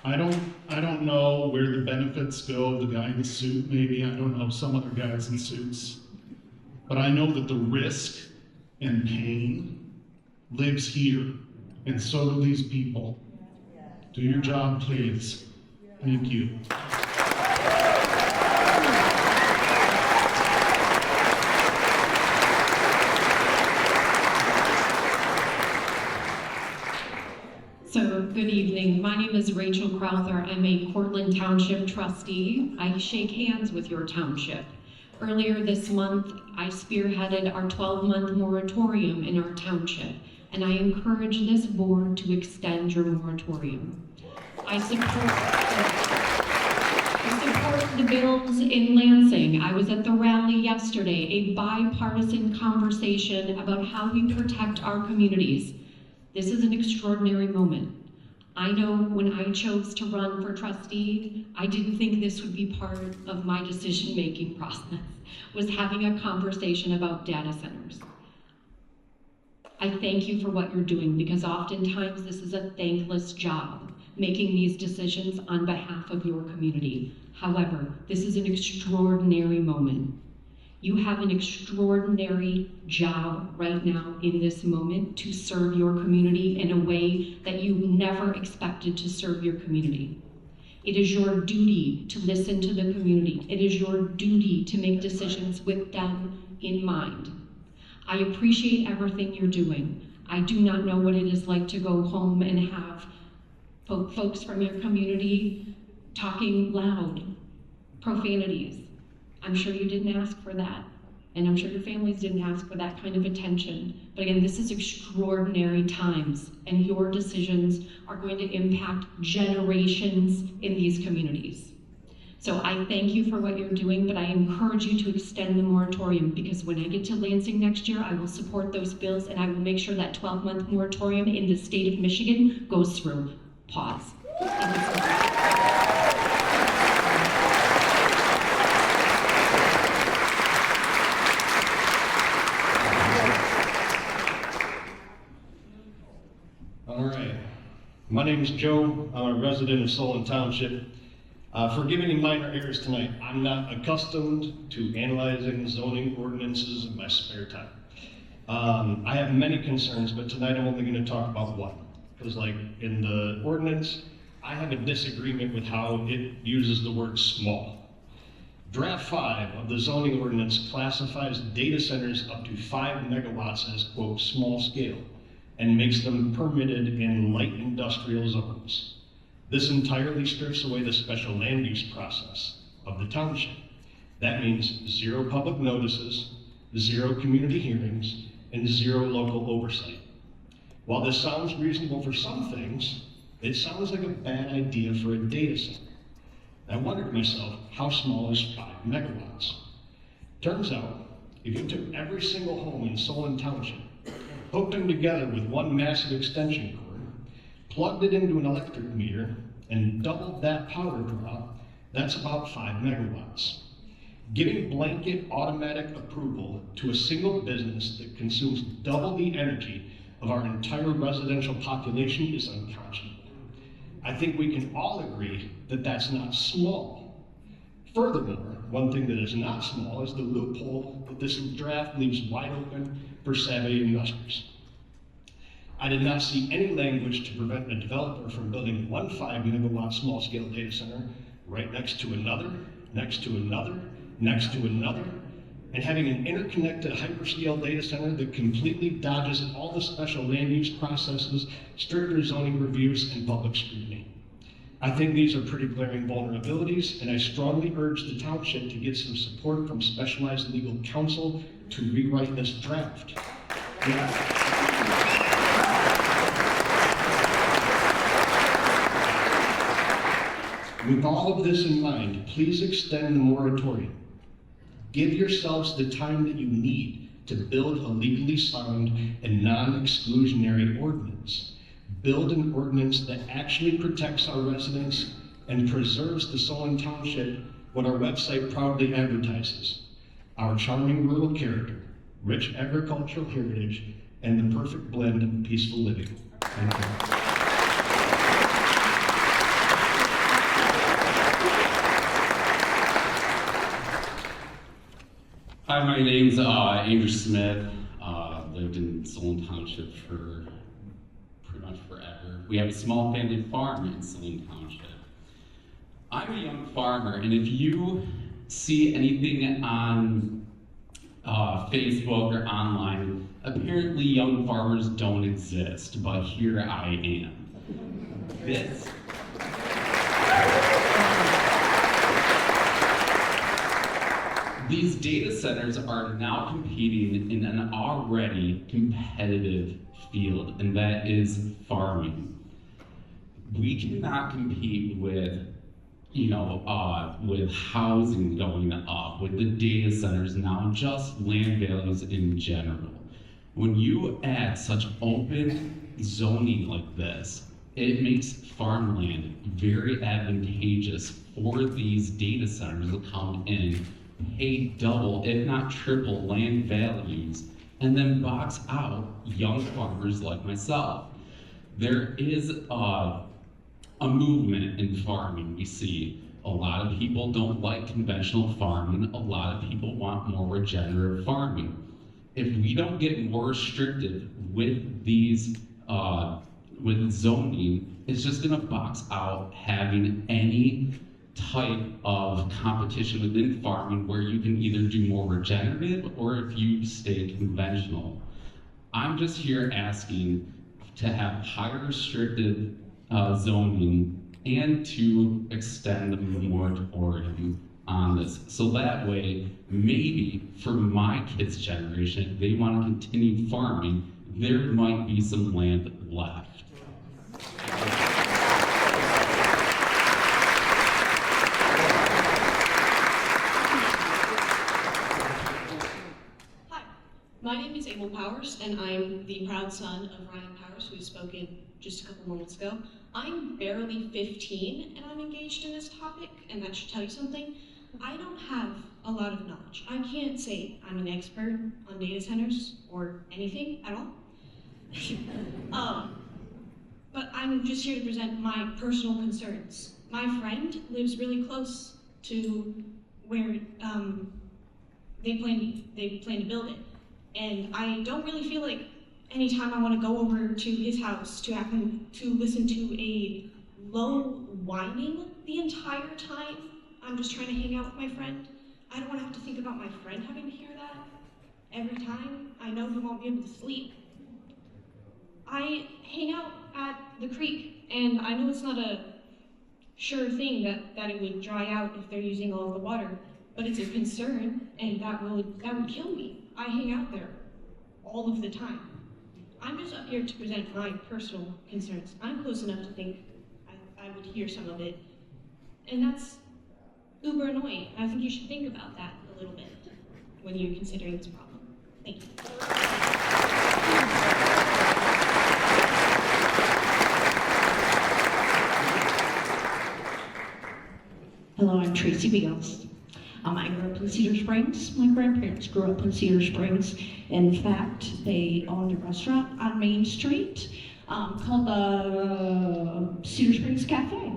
Speaker 16: I don't know where the benefits go, the guy in the suit maybe, I don't know, some other guys in suits. But I know that the risk and pain lives here, and so do these people. Do your job, please. Thank you.
Speaker 6: So, good evening. My name is Rachel Crowther. I'm a Cortland Township trustee. I shake hands with your township. Earlier this month, I spearheaded our 12-month moratorium in our township, and I encourage this board to extend your moratorium. I support the bills in Lansing. I was at the rally yesterday, a bipartisan conversation about how we protect our communities. This is an extraordinary moment. I know when I chose to run for trustee, I didn't think this would be part of my decision-making process, was having a conversation about data centers. I thank you for what you're doing, because oftentimes this is a thankless job, making these decisions on behalf of your community. However, this is an extraordinary moment. You have an extraordinary job right now in this moment to serve your community in a way that you never expected to serve your community. It is your duty to listen to the community. It is your duty to make decisions with them in mind. I appreciate everything you're doing. I do not know what it is like to go home and have folks from your community talking loud, profanities. I'm sure you didn't ask for that, and I'm sure your families didn't ask for that kind of attention. But again, this is extraordinary times, and your decisions are going to impact generations in these communities. So I thank you for what you're doing, but I encourage you to extend the moratorium, because when I get to Lansing next year, I will support those bills, and I will make sure that 12-month moratorium in the state of Michigan goes through. Pause. Thank you so much.
Speaker 2: All right. My name is Joe. I'm a resident of Solon Township.
Speaker 17: Forgive any minor errors tonight. I'm not accustomed to analyzing zoning ordinances in my spare time. I have many concerns, but tonight I'm only going to talk about one. Because like in the ordinance, I have a disagreement with how it uses the word small. Draft 5 of the zoning ordinance classifies data centers up to 5 megawatts as, quote, small scale, and makes them permitted in light industrial zones. This entirely strips away the special land use process of the township. That means 0 public notices, 0 community hearings, and 0 local oversight. While this sounds reasonable for some things, it sounds like a bad idea for a data center. I wondered to myself, how small is 5 megawatts? Turns out, if you took every single home in Solon Township, hooked them together with one massive extension cord, plugged it into an electric meter, and doubled that power draw, that's about 5 megawatts. Giving blanket automatic approval to a single business that consumes double the energy of our entire residential population is unconscionable. I think we can all agree that that's not small. Furthermore, one thing that is not small is the loophole that this draft leaves wide open for savvy investors. I did not see any language to prevent a developer from building one 5 megawatt small scale data center right next to another, next to another, next to another, and having an interconnected hyperscale data center that completely dodges all the special land use processes, stricter zoning reviews, and public scrutiny. I think these are pretty glaring vulnerabilities, and I strongly urge the township to get some support from specialized legal counsel to rewrite this draft. With all of this in mind, please extend the moratorium. Give yourselves the time that you need to build a legally sound and non-exclusionary ordinance. Build an ordinance that actually protects our residents and preserves the Solon Township, what our website proudly advertises: our charming rural character, rich agricultural heritage, and the perfect blend of peaceful living. Thank you.
Speaker 18: Hi, my name's Andrew Smith. Lived in Solon Township for pretty much forever. We have a small family farm in Solon Township. I'm a young farmer, and if you see anything on Facebook or online, apparently young farmers don't exist, but here I am. These data centers are now competing in an already competitive field, and that is farming. We cannot compete with, with housing going up, with the data centers now, just land values in general. When you add such open zoning like this, it makes farmland very advantageous for these data centers to come in, pay double, if not triple, land values, and then box out young farmers like myself. There is a movement in farming. We see a lot of people don't like conventional farming. A lot of people want more regenerative farming. If we don't get more restrictive with these, with zoning, it's just gonna box out having any type of competition within farming where you can either do more regenerative or if you stay conventional. I'm just here asking to have higher restrictive zoning and to extend the moratorium on this. So that way, maybe for my kids' generation, if they want to continue farming, there might be some land left.
Speaker 19: My name is Abel Powers, and I'm the proud son of Ryan Powers, who spoke just a couple moments ago. I'm barely 15, and I'm engaged in this topic, and that should tell you something. I don't have a lot of knowledge. I can't say I'm an expert on data centers or anything at all. But I'm just here to present my personal concerns. My friend lives really close to where they plan to build it. And I don't really feel like anytime I want to go over to his house to happen to listen to a low whining the entire time I'm just trying to hang out with my friend. I don't want to have to think about my friend having to hear that every time. I know he won't be able to sleep. I hang out at the creek, and I know it's not a sure thing that it would dry out if they're using all of the water, but it's a concern, and that would kill me. I hang out there all of the time. I'm just up here to present my personal concerns. I'm close enough to think I would hear some of it, and that's uber annoying. I think you should think about that a little bit when you're considering this problem. Thank you.
Speaker 14: Hello, I'm Tracy Beals. I grew up in Cedar Springs. My grandparents grew up in Cedar Springs. In fact, they owned a restaurant on Main Street called the Cedar Springs Cafe.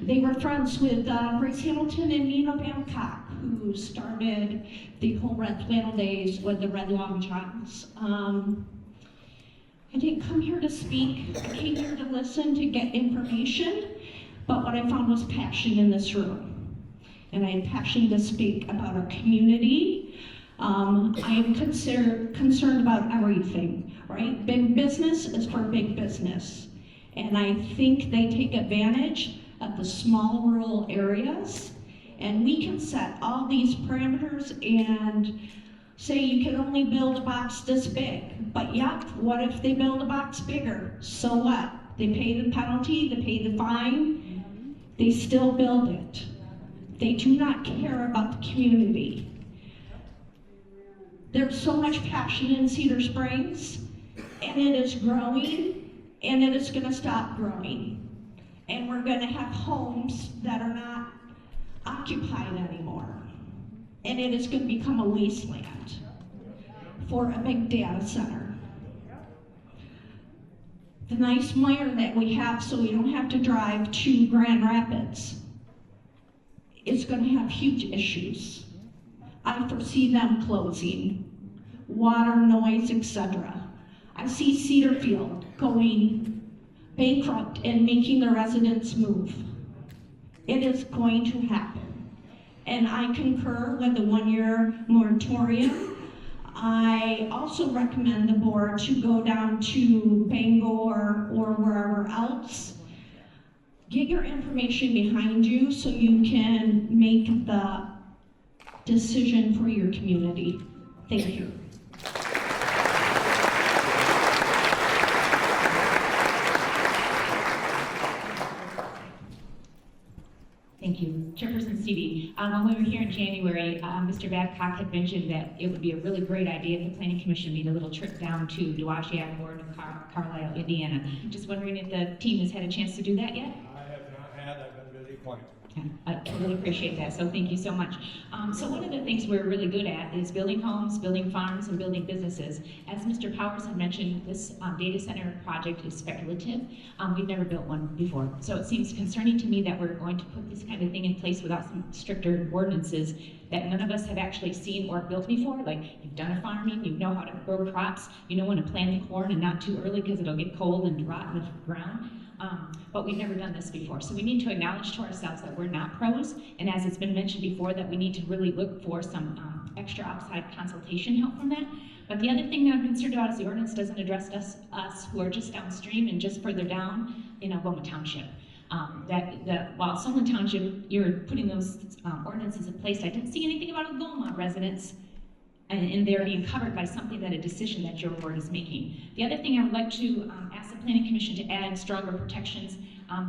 Speaker 14: They were friends with Grace Hamilton and Nina Babcock, who started the whole Red Flannel days with the Red Long Johns. I didn't come here to speak. I came here to listen, to get information. But what I found was passion in this room. And I had passion to speak about our community. I am concerned about everything, right? Big business is for big business. And I think they take advantage of the small rural areas. And we can set all these parameters and say you can only build a box this big. But yep, what if they build a box bigger? So what? They pay the penalty, they pay the fine, they still build it. They do not care about the community. There's so much passion in Cedar Springs, and it is growing, and it is gonna stop growing. And we're gonna have homes that are not occupied anymore. And it is gonna become a wasteland for a big data center. The nice mire that we have so we don't have to drive to Grand Rapids is going to have huge issues. I foresee them closing, water, noise, etc. I see Cedarfield going bankrupt and making the residents move. It is going to happen. And I concur with the one-year moratorium. I also recommend the board to go down to Bangor or wherever else. Get your information behind you so you can make the decision for your community. Thank you.
Speaker 20: Thank you. Chairperson Stevie, when we were here in January, Mr. Babcock had mentioned that it would be a really great idea if the Planning Commission made a little trip down to Dewashiak or to Carlisle, Indiana. Just wondering if the team has had a chance to do that yet?
Speaker 9: I have not had, I've been busy appointed.
Speaker 20: I really appreciate that, so thank you so much. So one of the things we're really good at is building homes, building farms, and building businesses. As Mr. Powers had mentioned, this data center project is speculative. We've never built one before. So it seems concerning to me that we're going to put this kind of thing in place without some stricter ordinances that none of us have actually seen or built before. Like, you've done a farming, you know how to grow crops, you know when to plant the corn and not too early because it'll get cold and rot in the ground. But we've never done this before. So we need to acknowledge to ourselves that we're not pros, and as it's been mentioned before, that we need to really look for some extra outside consultation help from that. But the other thing that I'm concerned about is the ordinance doesn't address us who are just downstream and just further down in Algoma Township. While Solon Township, you're putting those ordinances in place, I didn't see anything about Algoma residents and they're being covered by something that a decision that your board is making. The other thing I would like to ask the Planning Commission to add stronger protections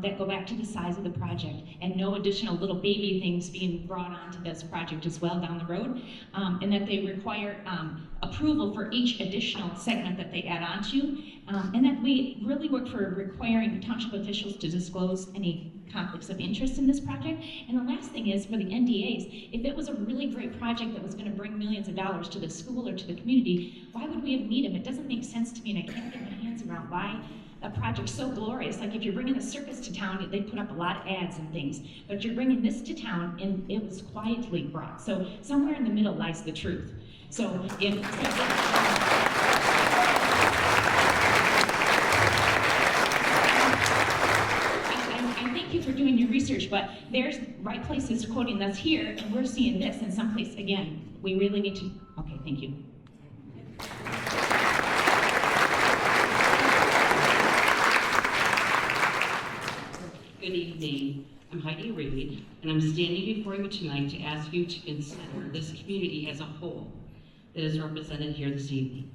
Speaker 20: that go back to the size of the project and no additional little baby things being brought onto this project as well down the road, and that they require approval for each additional segment that they add onto, and that we really work for requiring township officials to disclose any conflicts of interest in this project. And the last thing is for the NDAs, if it was a really great project that was going to bring millions of dollars to the school or to the community, why would we have need them? It doesn't make sense to me, and I can't get my hands around why
Speaker 14: a project so glorious. Like if you're bringing a circus to town, they put up a lot of ads and things, but you're bringing this to town and it was quietly brought. So somewhere in the middle lies the truth. So I thank you for doing your research, but there's right places quoting us here, and we're seeing this in some place. Again, we really need to, okay, thank you.
Speaker 7: Good evening. I'm Heidi Reed, and I'm standing before you tonight to ask you to consider this community as a whole that is represented here this evening.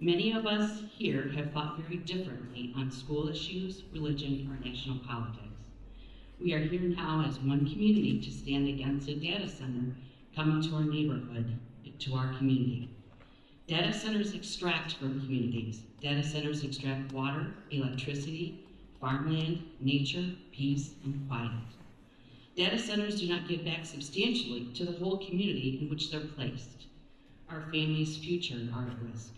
Speaker 7: Many of us here have thought very differently on school issues, religion, or national politics. We are here now as one community to stand against a data center coming to our neighborhood, to our community. Data centers extract from communities. Data centers extract water, electricity, farmland, nature, peace, and quiet. Data centers do not give back substantially to the whole community in which they're placed. Our family's future are at risk.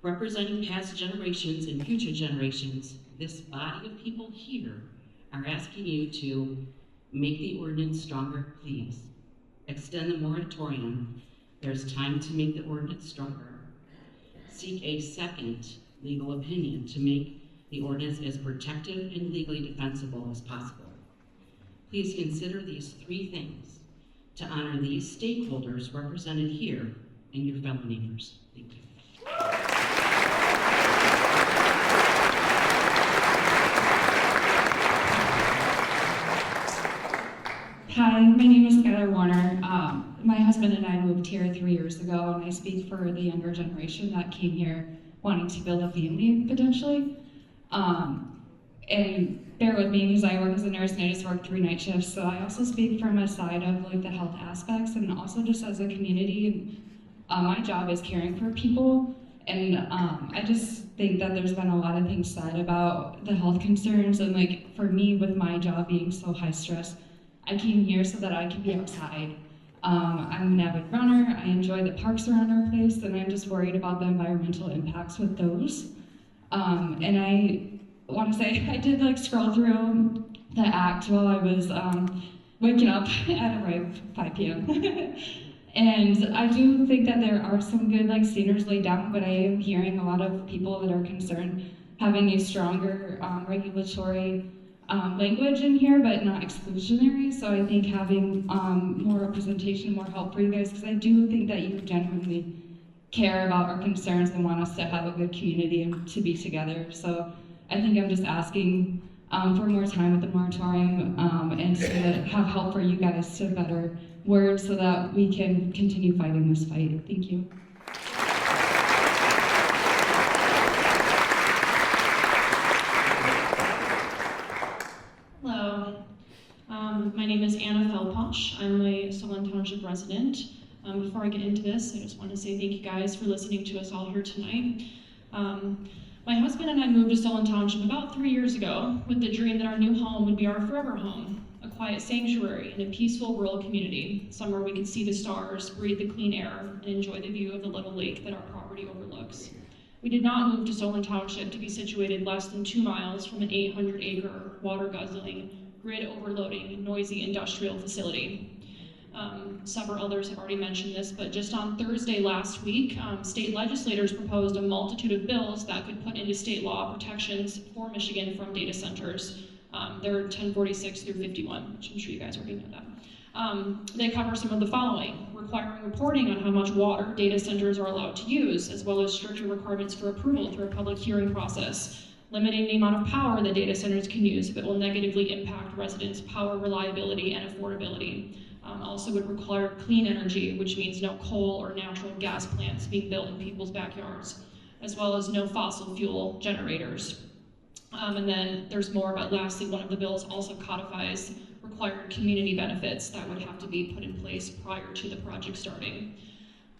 Speaker 7: Representing past generations and future generations, this body of people here are asking you to make the ordinance stronger, please. Extend the moratorium. There's time to make the ordinance stronger. Seek a second legal opinion to make the ordinance as protective and legally defensible as possible. Please consider these three things to honor these stakeholders represented here and your fellow neighbors. Thank you.
Speaker 3: Hi, my name is Skylar Warner. My husband and I moved here 3 years ago, and I speak for the younger generation that came here wanting to build a family potentially. And bear with me because I work as a nurse and I just work 3 night shifts, so I also speak from a side of like the health aspects and also just as a community. My job is caring for people, and I just think that there's been a lot of things said about the health concerns, and like for me with my job being so high stress, I came here so that I can be outside. I'm an avid runner, I enjoy the parks around our place, and I'm just worried about the environmental impacts with those. And I want to say, I did like scroll through the act while I was waking up at around 5 p.m. And I do think that there are some good like standards laid down, but I am hearing a lot of people that are concerned having a stronger regulatory language in here, but not exclusionary. So I think having more representation, more help for you guys, because I do think that you genuinely care about our concerns and want us to have a good community and to be together. So I think I'm just asking for more time with the moratorium and to have help for you guys to better word so that we can continue fighting this fight. Thank you.
Speaker 21: Hello, my name is Anna Felposh. I'm a Solon Township resident. Before I get into this, I just want to say thank you guys for listening to us all here tonight. My husband and I moved to Solon Township about 3 years ago with the dream that our new home would be our forever home, a quiet sanctuary in a peaceful rural community, somewhere we could see the stars, breathe the clean air, and enjoy the view of the little lake that our property overlooks. We did not move to Solon Township to be situated less than 2 miles from an 800-acre, water-guzzling, grid-overloading, noisy industrial facility. Several others have already mentioned this, but just on Thursday last week, state legislators proposed a multitude of bills that could put into state law protections for Michigan from data centers. They're 1046 through 51, which I'm sure you guys already know that. They cover some of the following: requiring reporting on how much water data centers are allowed to use, as well as stricter requirements for approval through a public hearing process, limiting the amount of power that data centers can use if it will negatively impact residents' power reliability and affordability. Also would require clean energy, which means no coal or natural gas plants being built in people's backyards, as well as no fossil fuel generators. And then there's more, but lastly, one of the bills also codifies required community benefits that would have to be put in place prior to the project starting.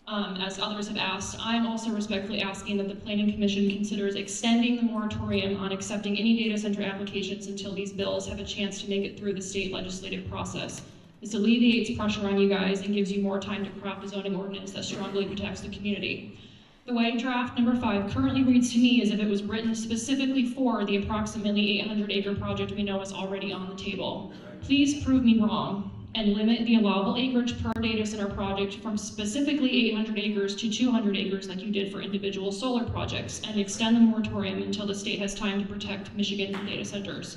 Speaker 21: As others have asked, I'm also respectfully asking that the Planning Commission considers extending the moratorium on accepting any data center applications until these bills have a chance to make it through the state legislative process. This alleviates pressure on you guys and gives you more time to craft a zoning ordinance that strongly protects the community. The way draft number 5 currently reads to me as if it was written specifically for the approximately 800-acre project we know is already on the table. Please prove me wrong and limit the allowable acreage per data center project from specifically 800 acres to 200 acres like you did for individual solar projects, and extend the moratorium until the state has time to protect Michigan data centers.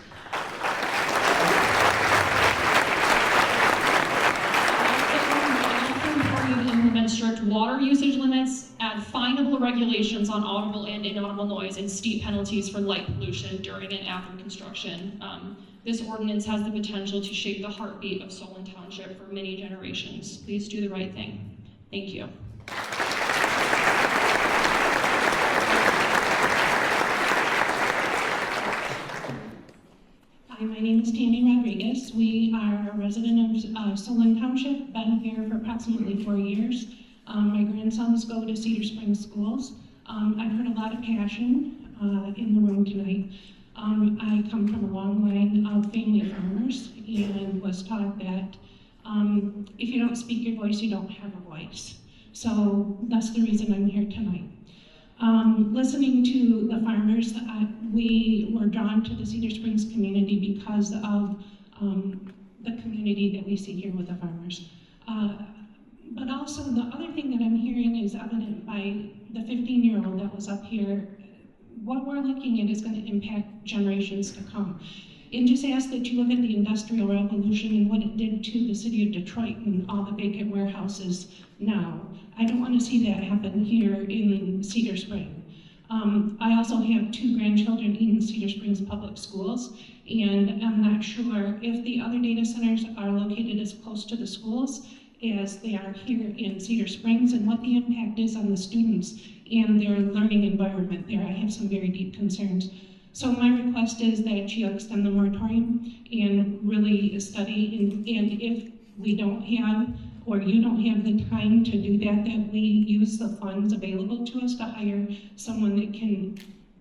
Speaker 21: Implement strict water usage limits, add finable regulations on audible and inaudible noise, and steep penalties for light pollution during and after construction. This ordinance has the potential to shape the heartbeat of Solon Township for many generations. Please do the right thing. Thank you.
Speaker 5: Hi, my name is Tammy Rodriguez. We are a resident of Solon Township, been here for approximately 4 years. My grandsons go to Cedar Springs schools. I've heard a lot of passion in the room tonight. I come from a long line of family farmers and was taught that if you don't speak your voice, you don't have a voice. So that's the reason I'm here tonight. Listening to the farmers, we were drawn to the Cedar Springs community because of the community that we see here with the farmers. But also the other thing that I'm hearing is evident by the 15-year-old that was up here. What we're looking at is going to impact generations to come. And just ask that you look at the Industrial Revolution and what it did to the city of Detroit and all the vacant warehouses now. I don't want to see that happen here in Cedar Springs. I also have 2 grandchildren in Cedar Springs Public Schools, and I'm not sure if the other data centers are located as close to the schools as they are here in Cedar Springs, and what the impact is on the students and their learning environment there. I have some very deep concerns. So my request is that you extend the moratorium and really study, and if we don't have, or you don't have the time to do that, that we use the funds available to us to hire someone that can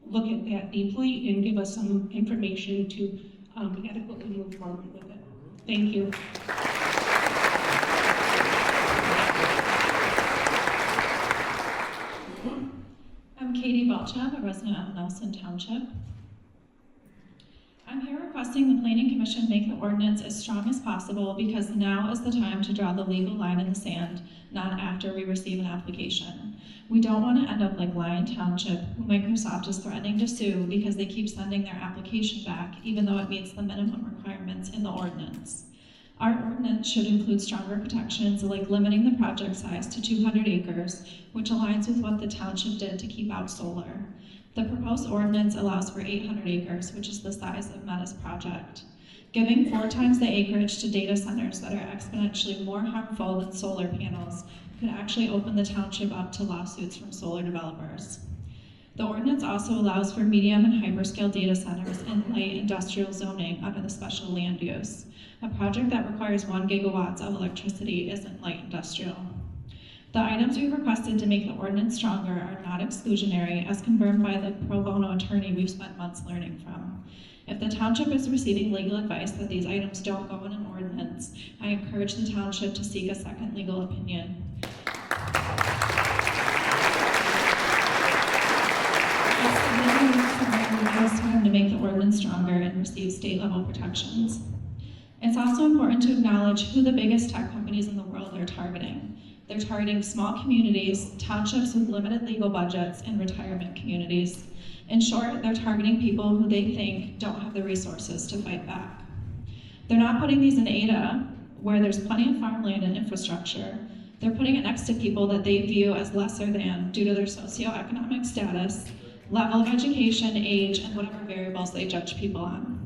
Speaker 5: look at that deeply and give us some information to adequately move forward with it. Thank you.
Speaker 21: I'm Katie Balchab, a resident of Nelson Township. I'm here requesting the Planning Commission make the ordinance as strong as possible because now is the time to draw the legal line in the sand, not after we receive an application. We don't want to end up like Lyon Township, who Microsoft is threatening to sue because they keep sending their application back, even though it meets the minimum requirements in the ordinance. Our ordinance should include stronger protections like limiting the project size to 200 acres, which aligns with what the township did to keep out solar. The proposed ordinance allows for 800 acres, which is the size of Meta's project. Giving 4 times the acreage to data centers that are exponentially more harmful than solar panels could actually open the township up to lawsuits from solar developers. The ordinance also allows for medium and hyperscale data centers in light industrial zoning under the special land use. A project that requires 1 gigawatts of electricity isn't light industrial. The items we've requested to make the ordinance stronger are not exclusionary, as confirmed by the pro bono attorney we've spent months learning from. If the township is receiving legal advice that these items don't go in an ordinance, I encourage the township to seek a second legal opinion. It's time to make the ordinance stronger and receive state-level protections. It's also important to acknowledge who the biggest tech companies in the world are targeting. They're targeting small communities, townships with limited legal budgets, and retirement communities. In short, they're targeting people who they think don't have the resources to fight back. They're not putting these in Ada, where there's plenty of farmland and infrastructure. They're putting it next to people that they view as lesser than due to their socioeconomic status, level of education, age, and whatever variables they judge people on.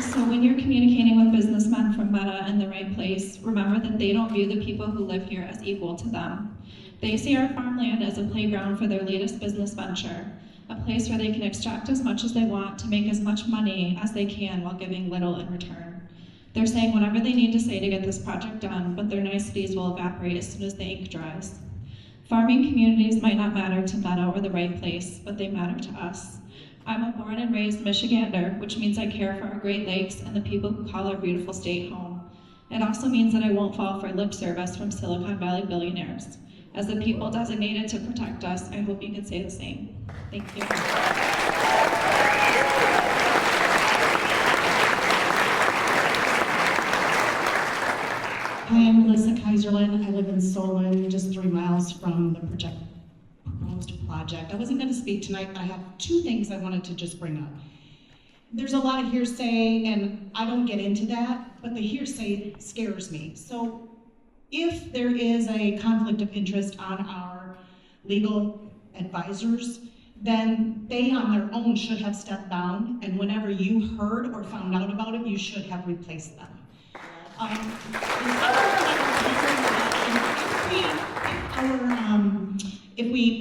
Speaker 21: So when you're communicating with businessmen from Meta in the right place, remember that they don't view the people who live here as equal to them. They see our farmland as a playground for their latest business venture, a place where they can extract as much as they want to make as much money as they can while giving little in return. They're saying whatever they need to say to get this project done, but their niceties will evaporate as soon as the ink dries. Farming communities might not matter to Meta or the right place, but they matter to us. I'm a born and raised Michigander, which means I care for our Great Lakes and the people who call our beautiful state home.
Speaker 8: It also means that I won't fall for lip service from Silicon Valley billionaires. As the people designated to protect us, I hope you can say the same. Thank you.
Speaker 22: Hi, I'm Melissa Kaiserlin. I live in Solon, just 3 miles from the proposed project. I wasn't going to speak tonight, but I have 2 things I wanted to just bring up. There's a lot of hearsay, and I don't get into that, but the hearsay scares me. So if there is a conflict of interest on our legal advisors, then they on their own should have stepped down, and whenever you heard or found out about it, you should have replaced them.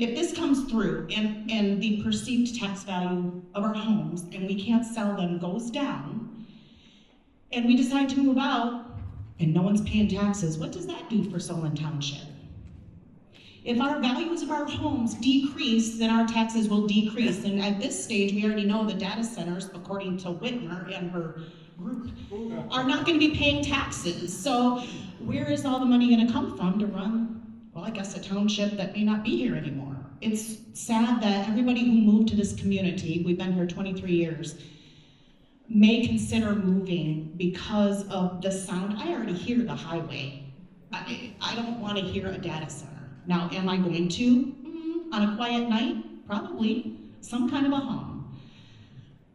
Speaker 22: If this comes through and the perceived tax value of our homes and we can't sell them goes down, and we decide to move out and no one's paying taxes, what does that do for Solon Township? If our values of our homes decrease, then our taxes will decrease. And at this stage, we already know the data centers, according to Whitmer and her group, are not going to be paying taxes. So where is all the money going to come from to run, well, I guess a township that may not be here anymore? It's sad that everybody who moved to this community, we've been here 23 years, may consider moving because of the sound. I already hear the highway. I don't want to hear a data center. Now, am I going to? On a quiet night? Probably. Some kind of a hum.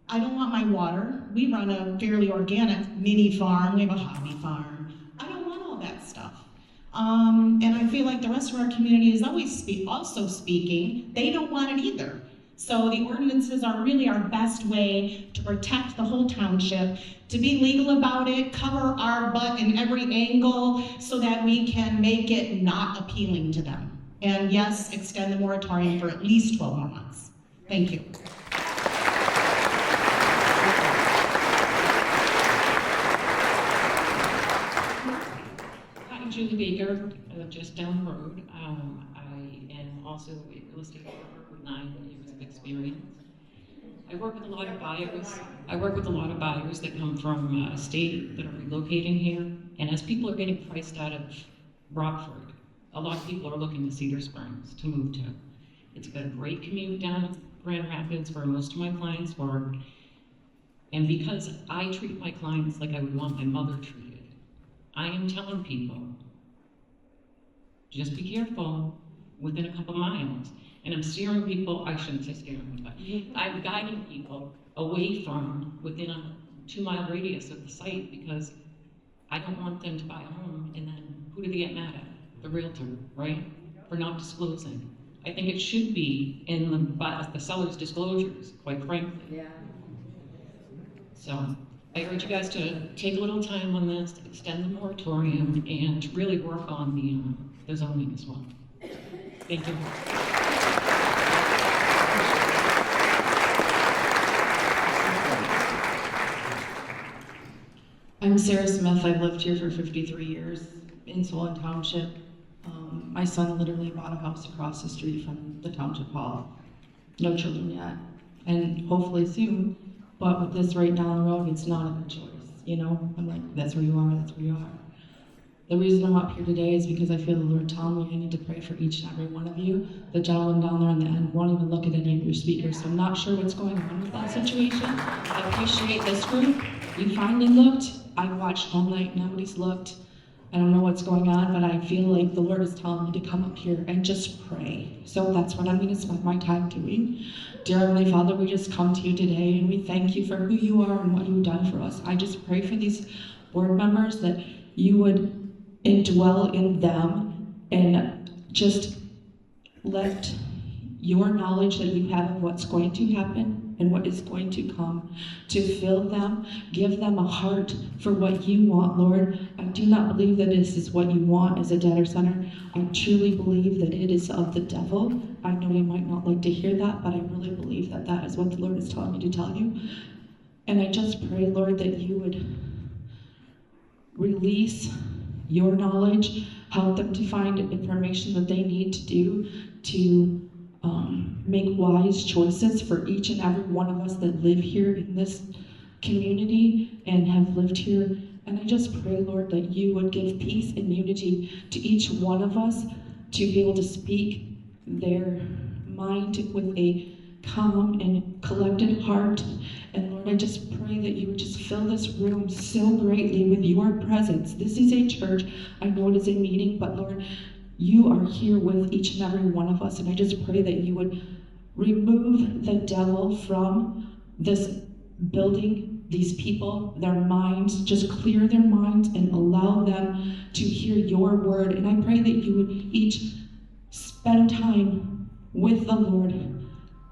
Speaker 22: I don't want my water. We run a fairly organic mini farm. We have a hobby farm. I don't want all that stuff. And I feel like the rest of our community is always also speaking. They don't want it either. So the ordinances are really our best way to protect the whole township, to be legal about it, cover our butt in every angle so that we can make it not appealing to them. And yes, extend the moratorium for at least 12 more months. Thank you.
Speaker 23: I'm Julie Baker, just down the road. I am also a real estate broker with 9 years of experience. I work with a lot of buyers. That come from state that are relocating here. And as people are getting priced out of Rockford, a lot of people are looking to Cedar Springs to move to. It's got a great commute down to Grand Rapids where most of my clients work. And because I treat my clients like I would want my mother treated, I am telling people, just be careful within a couple miles. And I'm steering people, I shouldn't say steering, but I'm guiding people away from within a 2-mile radius of the site because I don't want them to buy a home and then who do they get mad at? The realtor, right? For not disclosing. I think it should be in the seller's disclosures, quite frankly. Yeah. So I urge you guys to take a little time on this, extend the moratorium, and really work on the zoning as well. Thank you.
Speaker 24: I'm Sarah Smith. I've lived here for 53 years in Solon Township. My son literally bought a house across the street from the township hall. No children yet, and hopefully soon. But with this right down the road, it's not a good choice. You know, I'm like, that's where you are. That's where you are. The reason I'm up here today is because I feel the Lord telling me I need to pray for each and every one of you. The gentleman down there on the end won't even look at any of your speakers, so I'm not sure what's going on with that situation. I appreciate this group. You finally looked. I watched all night, nobody's looked. I don't know what's going on, but I feel like the Lord is telling me to come up here and just pray. So that's what I'm going to spend my time doing. Dear Heavenly Father, we just come to you today and we thank you for who you are and what you've done for us. I just pray for these board members that you would indwell in them and just let your knowledge that you have of what's going to happen and what is going to come to fill them, give them a heart for what you want, Lord. I do not believe that this is what you want as a data center. I truly believe that it is of the devil. I know you might not like to hear that, but I really believe that that is what the Lord is telling me to tell you. And I just pray, Lord, that you would release your knowledge, help them to find information that they need to do to make wise choices for each and every one of us that live here in this community and have lived here
Speaker 5: And I just pray, Lord, that you would give peace and unity to each one of us to be able to speak their mind with a calm and collected heart. And Lord, I just pray that you would just fill this room so greatly with your presence. This is a church. I know it is a meeting, but Lord, you are here with each and every one of us. And I just pray that you would remove the devil from this building, these people, their minds, just clear their minds and allow them to hear your word. And I pray that you would each spend time with the Lord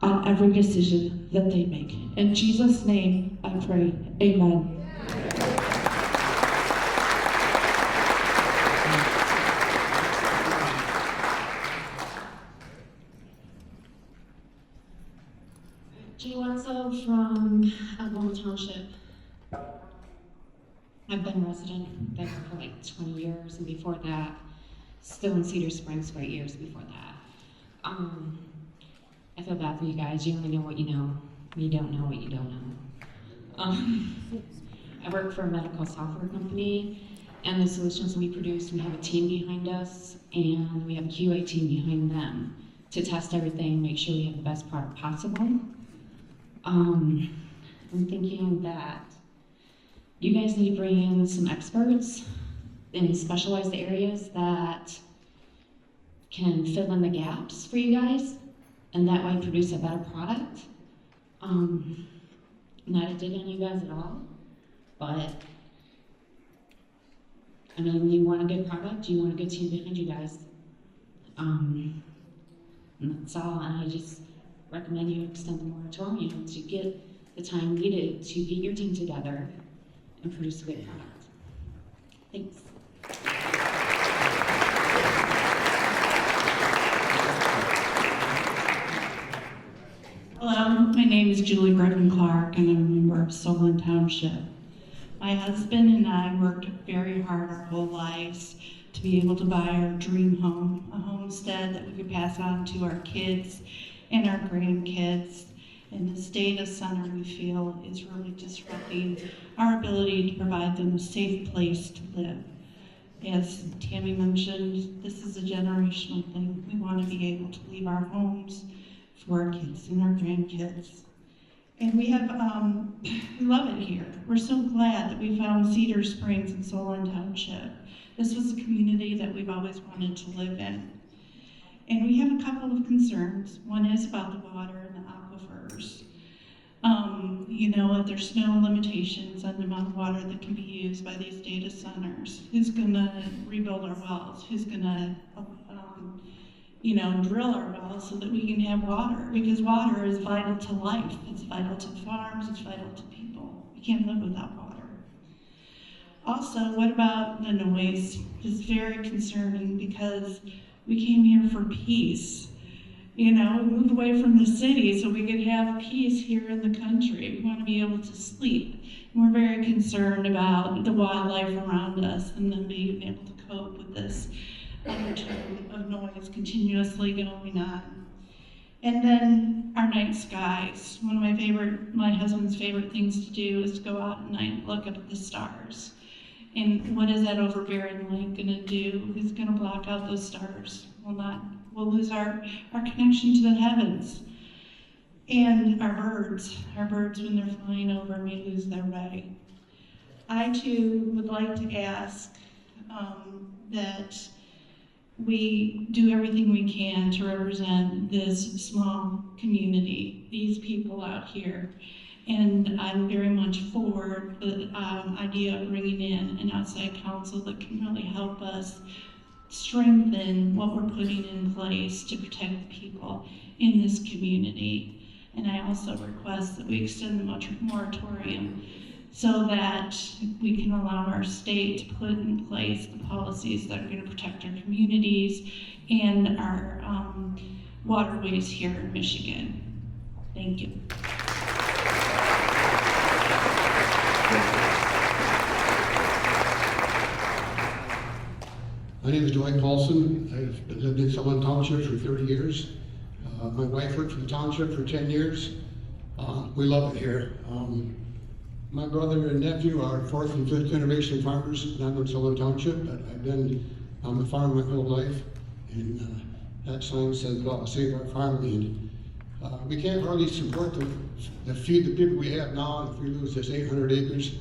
Speaker 5: on every decision that they make. In Jesus' name, I pray. Amen.
Speaker 21: Jay Wenzel from Algoma Township. I've been a resident there for like 20 years, and before that, still in Cedar Springs for 8 years before that. I feel bad for you guys. You only know what you know. You don't know what you don't know. I work for a medical software company, and the solutions we produce, we have a team behind us, and we have a QA team behind them to test everything, make sure we have the best product possible. I'm thinking that you guys need to bring in some experts in specialized areas that can fill in the gaps for you guys, and that way produce a better product. Not a dig on you guys at all, but I mean, you want a good product, you want a good team behind you guys. And that's all, and I just recommend you extend the moratorium to get the time needed to get your team together and produce a good product. Thanks.
Speaker 5: Hello, my name is Julie Griffin Clark, and I'm a member of Solon Township. My husband and I worked very hard our whole lives to be able to buy our dream home, a homestead that we could pass on to our kids and our grandkids. And this data center, we feel, is really disrupting our ability to provide them a safe place to live. As Tammy mentioned, this is a generational thing. We want to be able to leave our homes for our kids and our grandkids. And we have, we love it here. We're so glad that we found Cedar Springs in Solon Township. This was a community that we've always wanted to live in. And we have a couple of concerns. One is about the water and the aquifers. You know, if there's no limitations on the amount of water that can be used by these data centers, who's gonna rebuild our wells? Who's gonna, you know, drill our wells so that we can have water? Because water is vital to life. It's vital to farms, it's vital to people. We can't live without water. Also, what about the noise? It's very concerning because we came here for peace. You know, we moved away from the city so we could have peace here in the country. We want to be able to sleep. And we're very concerned about the wildlife around us and them being able to cope with this undertone of noise continuously going on. And then our night skies. One of my husband's favorite things to do is to go out at night and look up at the stars. And what is that overbearing light gonna do? Who's gonna block out those stars? We'll lose our connection to the heavens. And our birds when they're flying over may lose their way. I too would like to ask that we do everything we can to represent this small community, these people out here. And I'm very much for the idea of bringing in an outside counsel that can really help us strengthen what we're putting in place to protect the people in this community. And I also request that we extend the moratorium so that we can allow our state to put in place the policies that are going to protect our communities and our waterways here in Michigan. Thank you.
Speaker 1: My name is Dwight Paulson. I've lived in Solon Township for 30 years. My wife worked for the township for 10 years. We love it here. My brother and nephew are 4th and 5th generation farmers, not in Sullivan Township, but I've been on the farm my whole life. And that sign says, well, save our farmland. We can't hardly support the feed the people we have now, and if we lose this 800 acres,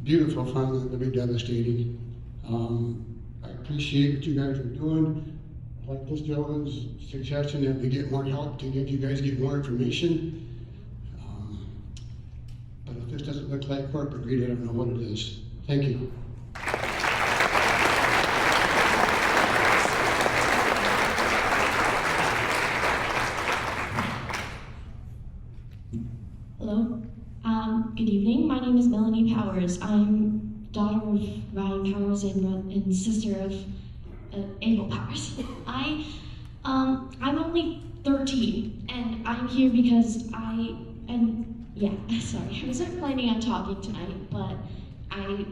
Speaker 1: beautiful farmland will be devastating. I appreciate what you guys are doing. I like this gentleman's suggestion that we get more help to get you guys get more information. But if this doesn't look like corporate greed, I don't know what it is. Thank you.
Speaker 10: Hello. Good evening. My name is Melanie Powers. I'm daughter of Ryan Powers and sister of Abel Powers. I'm only 13, and I'm here because I wasn't planning on talking tonight, but I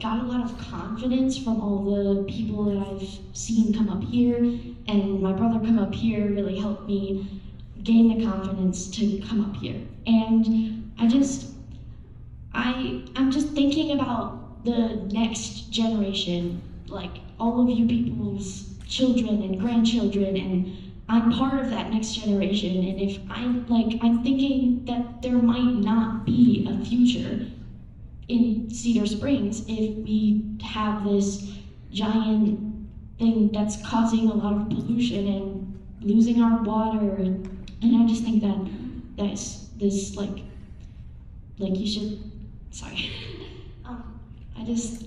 Speaker 10: got a lot of confidence from all the people that I've seen come up here, and my brother come up here really helped me gain the confidence to come up here. And I'm just thinking about the next generation, like all of you people's children and grandchildren, and I'm part of that next generation. And if I'm thinking that there might not be a future in Cedar Springs if we have this giant thing that's causing a lot of pollution and losing our water. And I just think that that's this you should, sorry.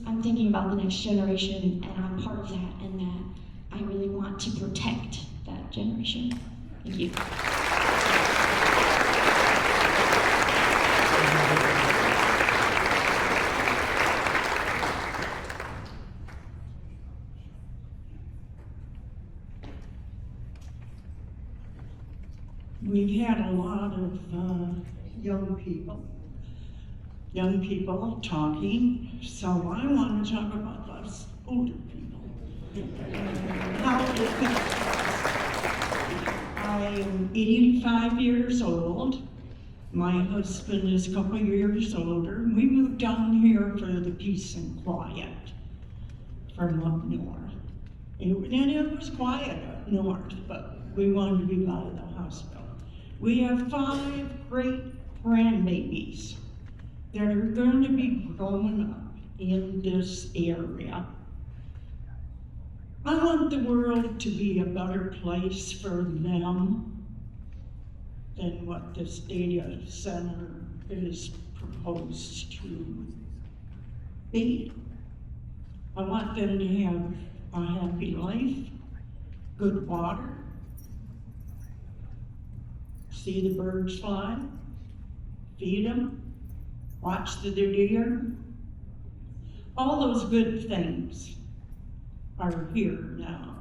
Speaker 10: I'm thinking about the next generation, and I'm part of that, and that I really want to protect that generation. Thank you.
Speaker 12: We've had a lot of young people talking, so I want to talk about us older people. How it affects us. I am 85 years old. My husband is a couple years older. We moved down here for the peace and quiet from up north. And it was quiet up north, but we wanted to be out of the hospital. We have 5 great grandbabies that are going to be growing up in this area. I want the world to be a better place for them than what this data center is proposed to be. I want them to have a happy life, good water, see the birds fly, feed them, watch the deer. All those good things are here now.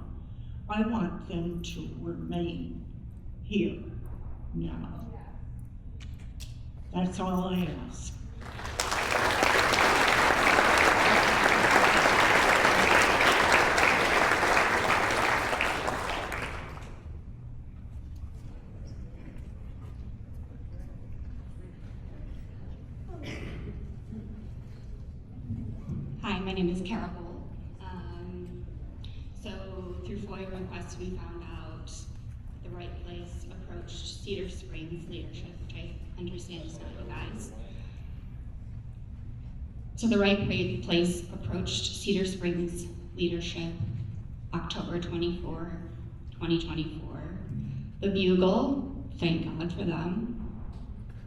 Speaker 12: I want them to remain here now. That's all I ask.
Speaker 13: Hi, my name is Carol Bull. So through FOIA requests, we found out the Right Place approached Cedar Springs leadership, which I understand is not you guys. So the Right Place approached Cedar Springs leadership October 24, 2024. The Bugle, thank God for them,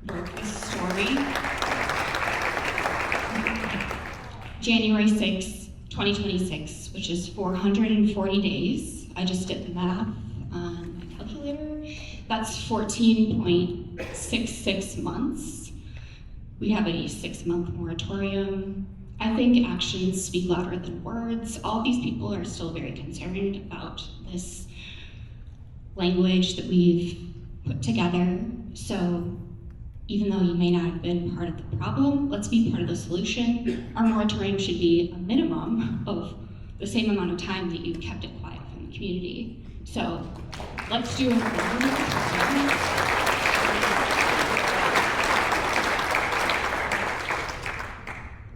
Speaker 13: broke a story. January 6, 2026, which is 440 days. I just did the math on my calculator. That's 14.66 months. We have a 6-month moratorium. I think actions speak louder than words. All these people are still very concerned about this language that we've put together. So even though you may not have been part of the problem, let's be part of the solution. Our moratorium should be a minimum of the same amount of time that you kept it quiet from the community. So let's do it.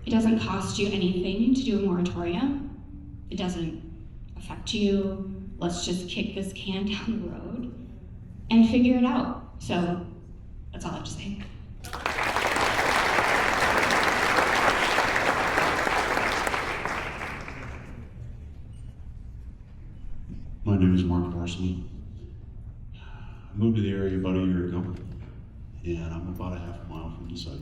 Speaker 13: It doesn't cost you anything to do a moratorium. It doesn't affect you. Let's just kick this can down the road and figure it out. So that's all I have to say.
Speaker 4: My name is Mark Parsley. I moved to the area about a year ago, and I'm about a half mile from the site.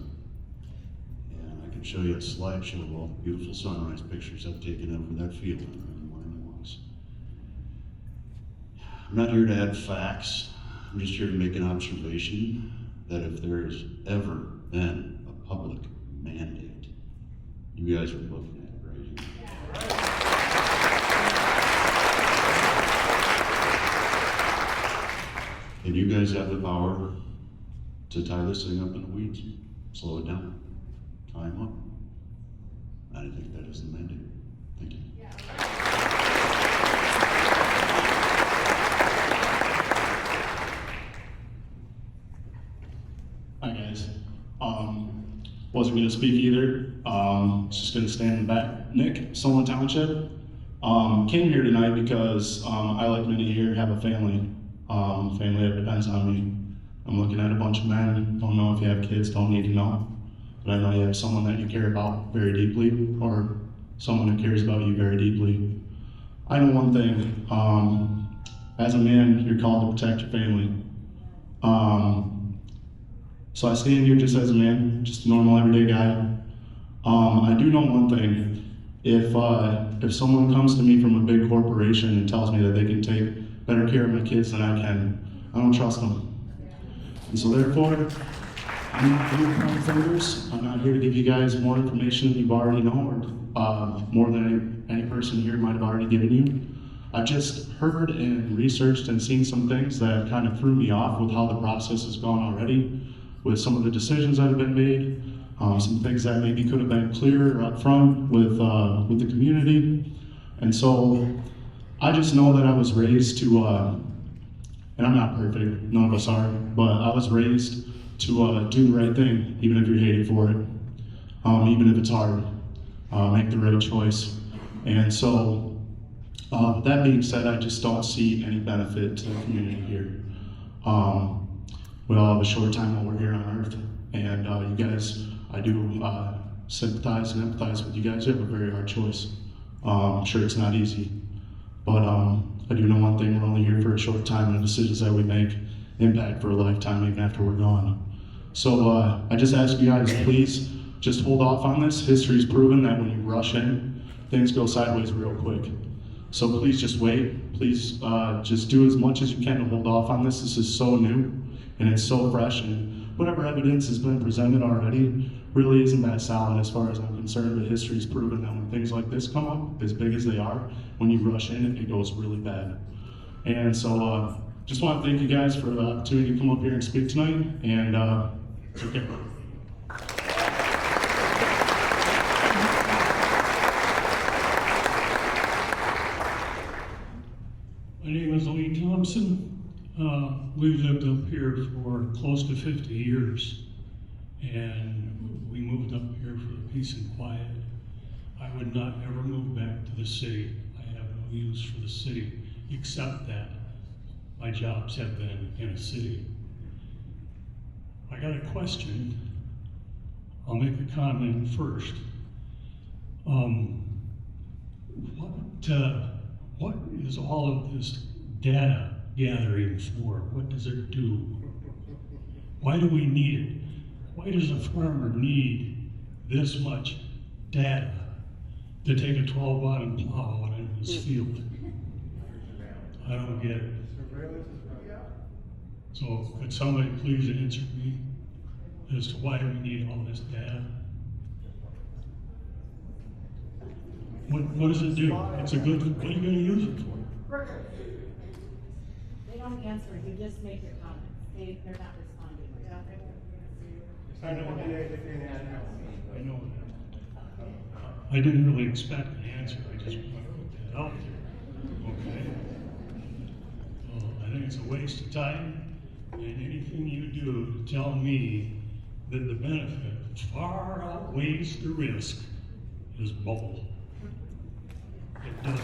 Speaker 4: And I can show you a slideshow of all the beautiful sunrise pictures I've taken over that field and where it was. I'm not here to add facts. I'm just here to make an observation that if there has ever been a public mandate, you guys are looking at it right here. And you guys have the power to tie this thing up in the weeds, slow it down, tie them up. I think that is the mandate. Thank you.
Speaker 11: Hi guys. Wasn't going to speak either. Just going to stand in the back. Nick, Solon Township. Came here tonight because I, like many here, have a family. Family that depends on me. I'm looking at a bunch of men. Don't know if you have kids. Don't need to know. But I know you have someone that you care about very deeply, or someone who cares about you very deeply. I know one thing. As a man, you're called to protect your family. So I stand here just as a man, just a normal everyday guy. I do know one thing. If someone comes to me from a big corporation and tells me that they can take better care of my kids than I can, I don't trust them. And so therefore, I'm not here to point fingers. I'm not here to give you guys more information than you've already know, or more than any person here might have already given you. I've just heard and researched and seen some things that kind of threw me off with how the process has gone already, with some of the decisions that have been made, some things that maybe could have been clearer up front with the community. And so I just know that I was raised to, and I'm not perfect, none of us are, but I was raised to do the right thing, even if you're hated for it, even if it's hard, make the right choice. And so, with that being said, I just don't see any benefit to the community here. We all have a short time while we're here on Earth, and you guys, I do sympathize and empathize with you guys. You have a very hard choice. I'm sure it's not easy, but I do know one thing: we're only here for a short time, and the decisions that we make impact for a lifetime, even after we're gone. So I just ask you guys, please, just hold off on this. History's proven that when you rush in, things go sideways real quick. So please just wait. Please just do as much as you can to hold off on this. This is so new, and it's so fresh, and whatever evidence has been presented already really isn't that solid as far as I'm concerned, but history's proven that when things like this come up, as big as they are, when you rush in, it goes really bad. And so just want to thank you guys for the opportunity to come up here and speak tonight, and take care.
Speaker 15: My name is Lee Thompson. We've lived up here for close to 50 years, and we moved up here for the peace and quiet. I would not ever move back to the city. I have no use for the city, except that my jobs have been in a city. I got a question. I'll make a comment first. What is all of this data gathering for? What does it do? Why do we need it? Why does a farmer need this much data to take a 12-bottom plow out in his field? I don't get it. So could somebody please answer me as to why we need all this data? What does it do? It's a good, what are you going to use it for?
Speaker 16: They don't answer, you just make your comments. They're not responding.
Speaker 15: I know that. I didn't really expect an answer. I just want to put that out there. Okay? Well, I think it's a waste of time, and anything you do to tell me that the benefit far outweighs the risk his bubble. It doesn't.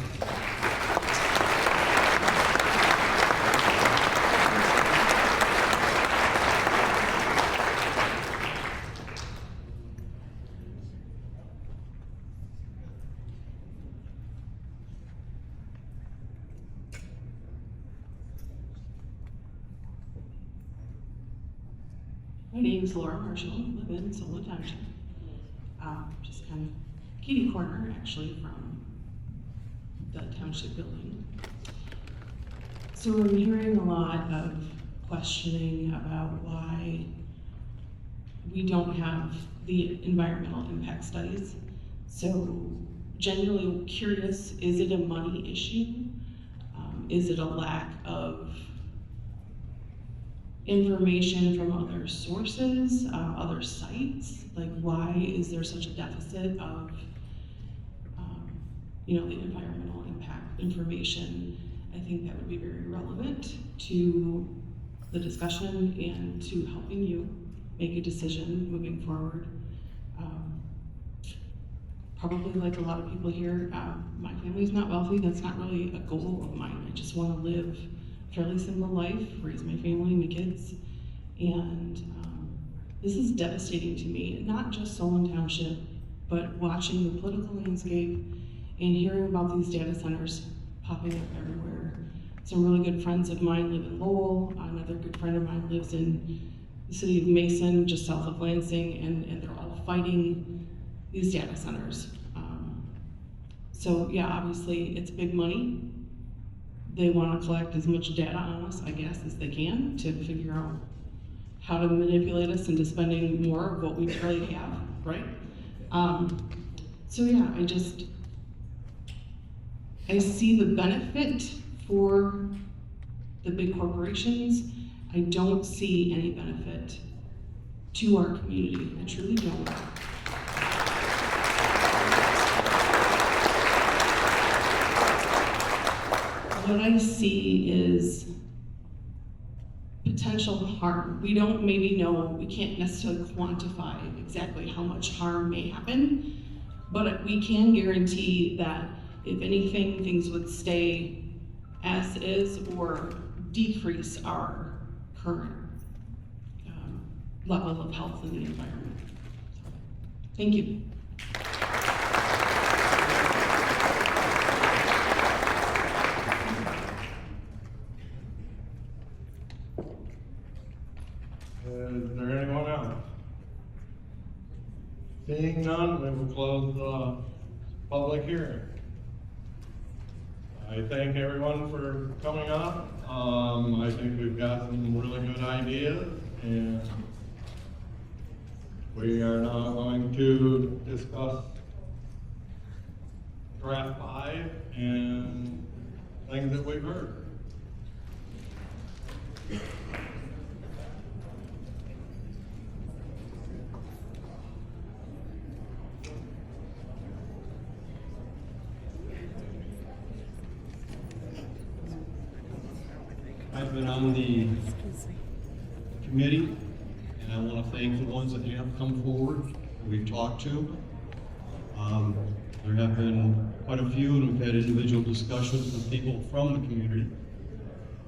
Speaker 24: My name is Laura Marshall, I live in Solon Township. Just kind of kitty corner, actually, from the township building. So we're hearing a lot of questioning about why we don't have the environmental impact studies. So genuinely curious, is it a money issue? Is it a lack of information from other sources, other sites? Like, why is there such a deficit of, the environmental impact information? I think that would be very relevant to the discussion and to helping you make a decision moving forward. Probably like a lot of people here, my family's not wealthy. That's not really a goal of mine. I just want to live a fairly simple life, raise my family, my kids, and this is devastating to me. Not just Solon Township, but watching the political landscape and hearing about these data centers popping up everywhere. Some really good friends of mine live in Lowell. Another good friend of mine lives in the city of Mason, just south of Lansing, and they're all fighting these data centers. So yeah, obviously it's big money. They want to collect as much data on us, I guess, as they can to figure out how to manipulate us into spending more of what we really have, right? So yeah, I see the benefit for the big corporations. I don't see any benefit to our community. I truly don't. What I see is potential harm. We don't maybe know, we can't necessarily quantify exactly how much harm may happen, but we can guarantee that if anything, things would stay as is or decrease our current level of health in the environment. Thank you.
Speaker 2: Is there anyone else? Seeing none, we will close the public hearing. I thank everyone for coming up. I think we've got some really good ideas, and we are now going to discuss draft 5 and things that we've heard.
Speaker 6: I've been on the committee, and I want to thank the ones that have come forward that we've talked to. There have been quite a few, and we've had individual discussions with people from the community.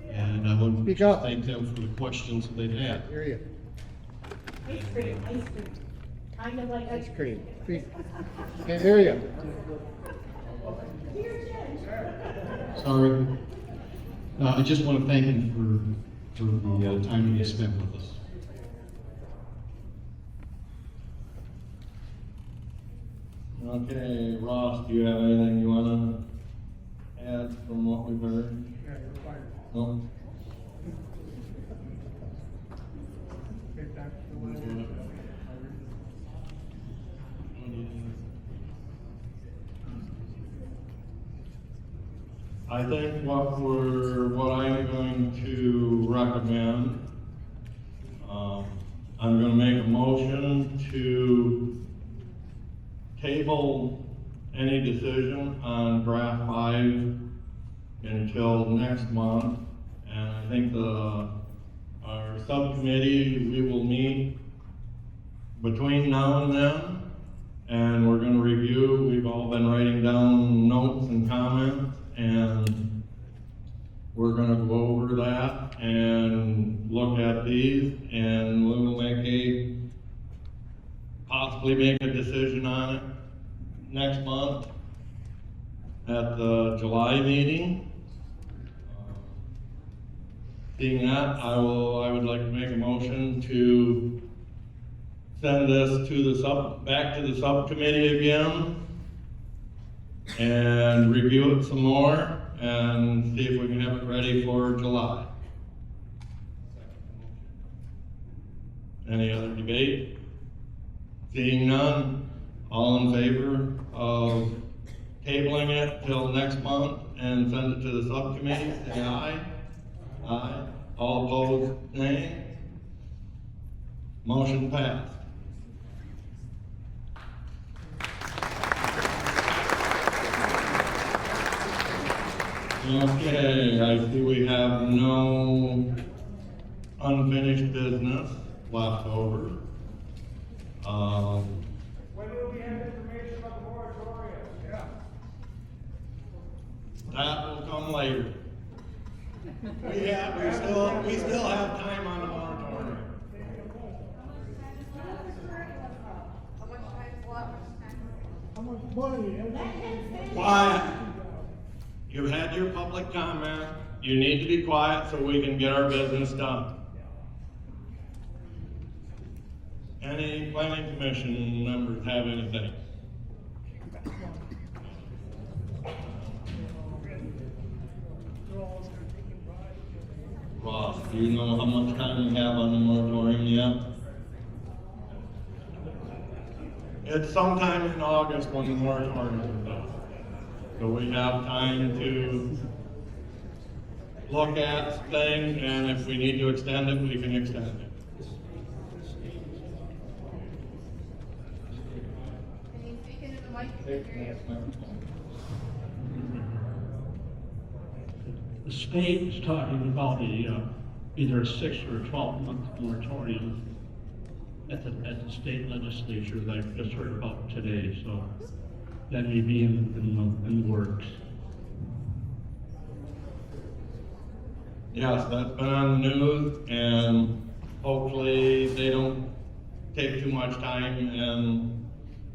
Speaker 6: And I want to thank them for the questions that they've had.
Speaker 9: Hear you.
Speaker 16: Ice cream, ice cream. Kind of like ice cream.
Speaker 9: Can't hear you.
Speaker 6: Sorry. I just want to thank him for the time he spent with us.
Speaker 2: Okay, Ross, do you have anything you want to add from what we've heard?
Speaker 9: Yeah, you're fired.
Speaker 2: No? I think what I'm going to recommend, I'm going to make a motion to table any decision on draft 5 until next month. And I think our subcommittee, we will meet between now and then and we're gonna review. We've all been writing down notes and comments, and we're gonna go over that and look at these, and we'll possibly make a decision on it next month at the July meeting. Seeing that, I would like to make a motion to send this to back to the subcommittee again and review it some more and see if we can have it ready for July. Any other debate? Seeing none, all in favor of tabling it till next month and send it to the subcommittee, say aye. Aye. All opposed, nay. Motion passed. Okay, I see we have no unfinished business left over.
Speaker 9: When will we have information about the moratorium? Yeah.
Speaker 2: That will come later. We still have time on the moratorium.
Speaker 9: How much money?
Speaker 2: Quiet. You've had your public comment. You need to be quiet so we can get our business done. Any planning commission members have anything? Ross, do you know how much time we have on the moratorium yet? It's sometime in August when the moratorium is done. So we have time to look at things, and if we need to extend it, we can extend it.
Speaker 17: The state is talking about either a 6 or a 12-month moratorium at the state legislature that I've just heard about today, so that may be in the works.
Speaker 2: Yes, that's been on the news, and hopefully they don't take too much time and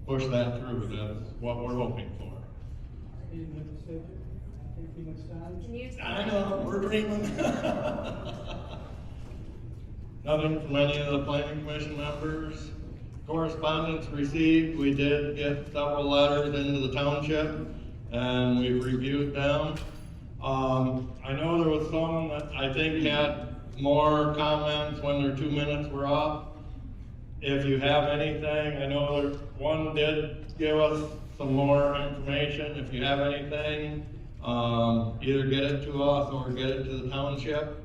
Speaker 2: push that through. That's what we're hoping for. I know, we're dreaming. Nothing from any of the planning commission members. Correspondence received, we did get several letters into the township, and we've reviewed them. I know there was some that I think had more comments when their 2 minutes were up. If you have anything, I know there, one did give us some more information. If you have anything, either get it to us or get it to the township.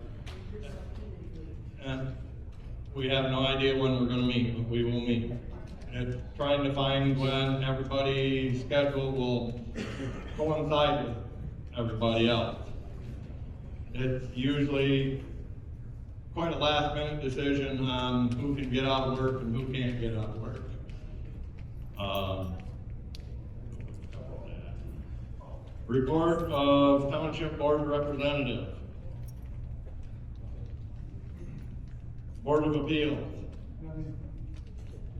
Speaker 2: And we have no idea when we're gonna meet, but we will meet. It's trying to find when everybody's schedule will coincide with everybody else. It's usually quite a last minute decision on who can get out of work and who can't get out of work. Report of Township Board Representative. Board of Appeals.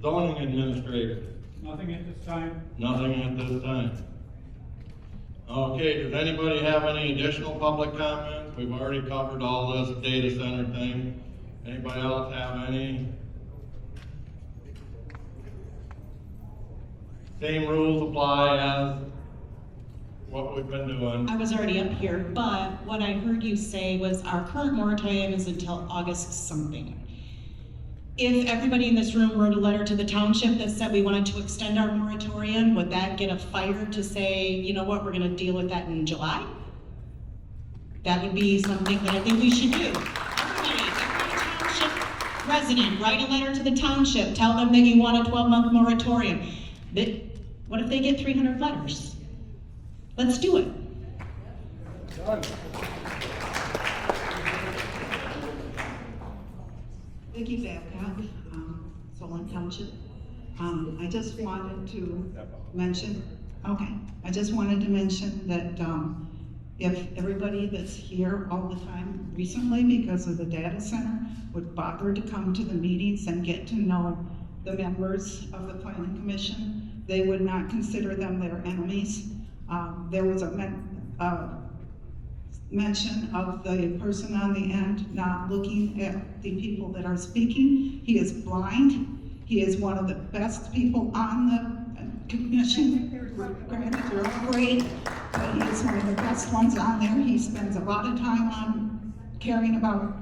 Speaker 2: Zoning Administrator.
Speaker 18: Nothing at this time.
Speaker 2: Nothing at this time. Okay, does anybody have any additional public comments? We've already covered all this data center thing. Anybody else have any? Same rules apply as what we've been doing.
Speaker 22: I was already up here, but what I heard you say was our current moratorium is until August something. If everybody in this room wrote a letter to the township that said we wanted to extend our moratorium, would that get a fire to say, you know what, we're gonna deal with that in July? That would be something that I think we should do. Every township resident, write a letter to the township, tell them that you want a 12-month moratorium. What if they get 300 letters? Let's do it.
Speaker 9: Done.
Speaker 22: Vicki Babcock, Solon Township.
Speaker 12: I just wanted to mention, that, if everybody that's here all the time recently because of the data center would bother to come to the meetings and get to know the members of the planning commission, they would not consider them their enemies. There was a mention of the person on the end not looking at the people that are speaking. He is blind. He is one of the best people on the commission. Granted, they're all great, but he is one of the best ones on there. He spends a lot of time on caring about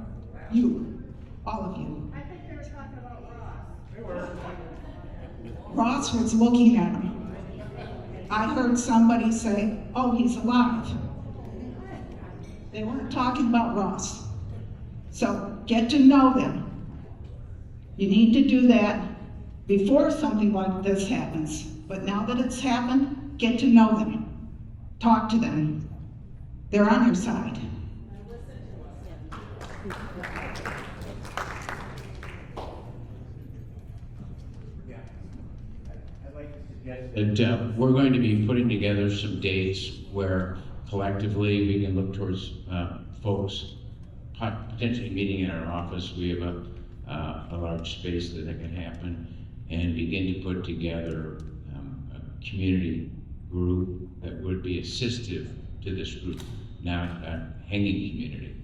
Speaker 12: you, all of you.
Speaker 16: I think they were talking about Ross.
Speaker 12: Ross was looking at him. I heard somebody say, oh, he's alive. They weren't talking about Ross. So get to know them. You need to do that before something like this happens. But now that it's happened, get to know them. Talk to them. They're on your side.
Speaker 14: And we're going to be putting together some dates where collectively we can look towards folks potentially meeting in our office. We have a large space that can happen, and begin to put together a community group that would be assistive to this group, not a hanging community.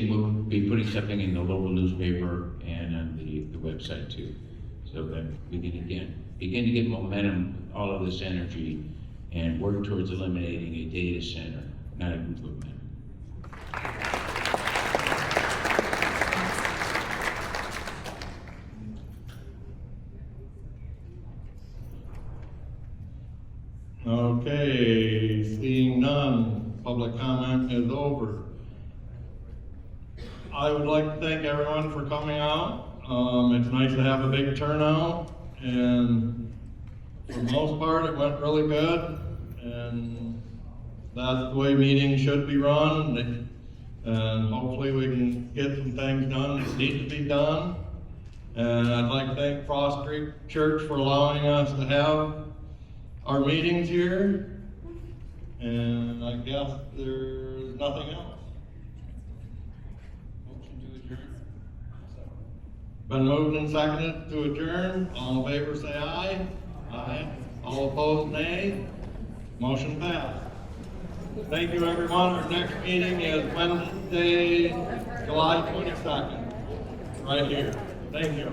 Speaker 14: We'll be putting something in the local newspaper and on the website too, so that we can begin to get momentum with all of this energy and work towards eliminating a data center, not a group of men.
Speaker 2: Okay, seeing none, public comment is over. I would like to thank everyone for coming out. It's nice to have a big turnout, and for the most part, it went really good, and that's the way meetings should be run, and hopefully we can get some things done that need to be done. And I'd like to thank Frost Creek Church for allowing us to have our meetings here, and I guess there's nothing else. Been moved and seconded to adjourn. All in favor say aye. Aye. All opposed, nay. Motion passed. Thank you, everyone. Our next meeting is Wednesday, July 22nd, right here. Thank you.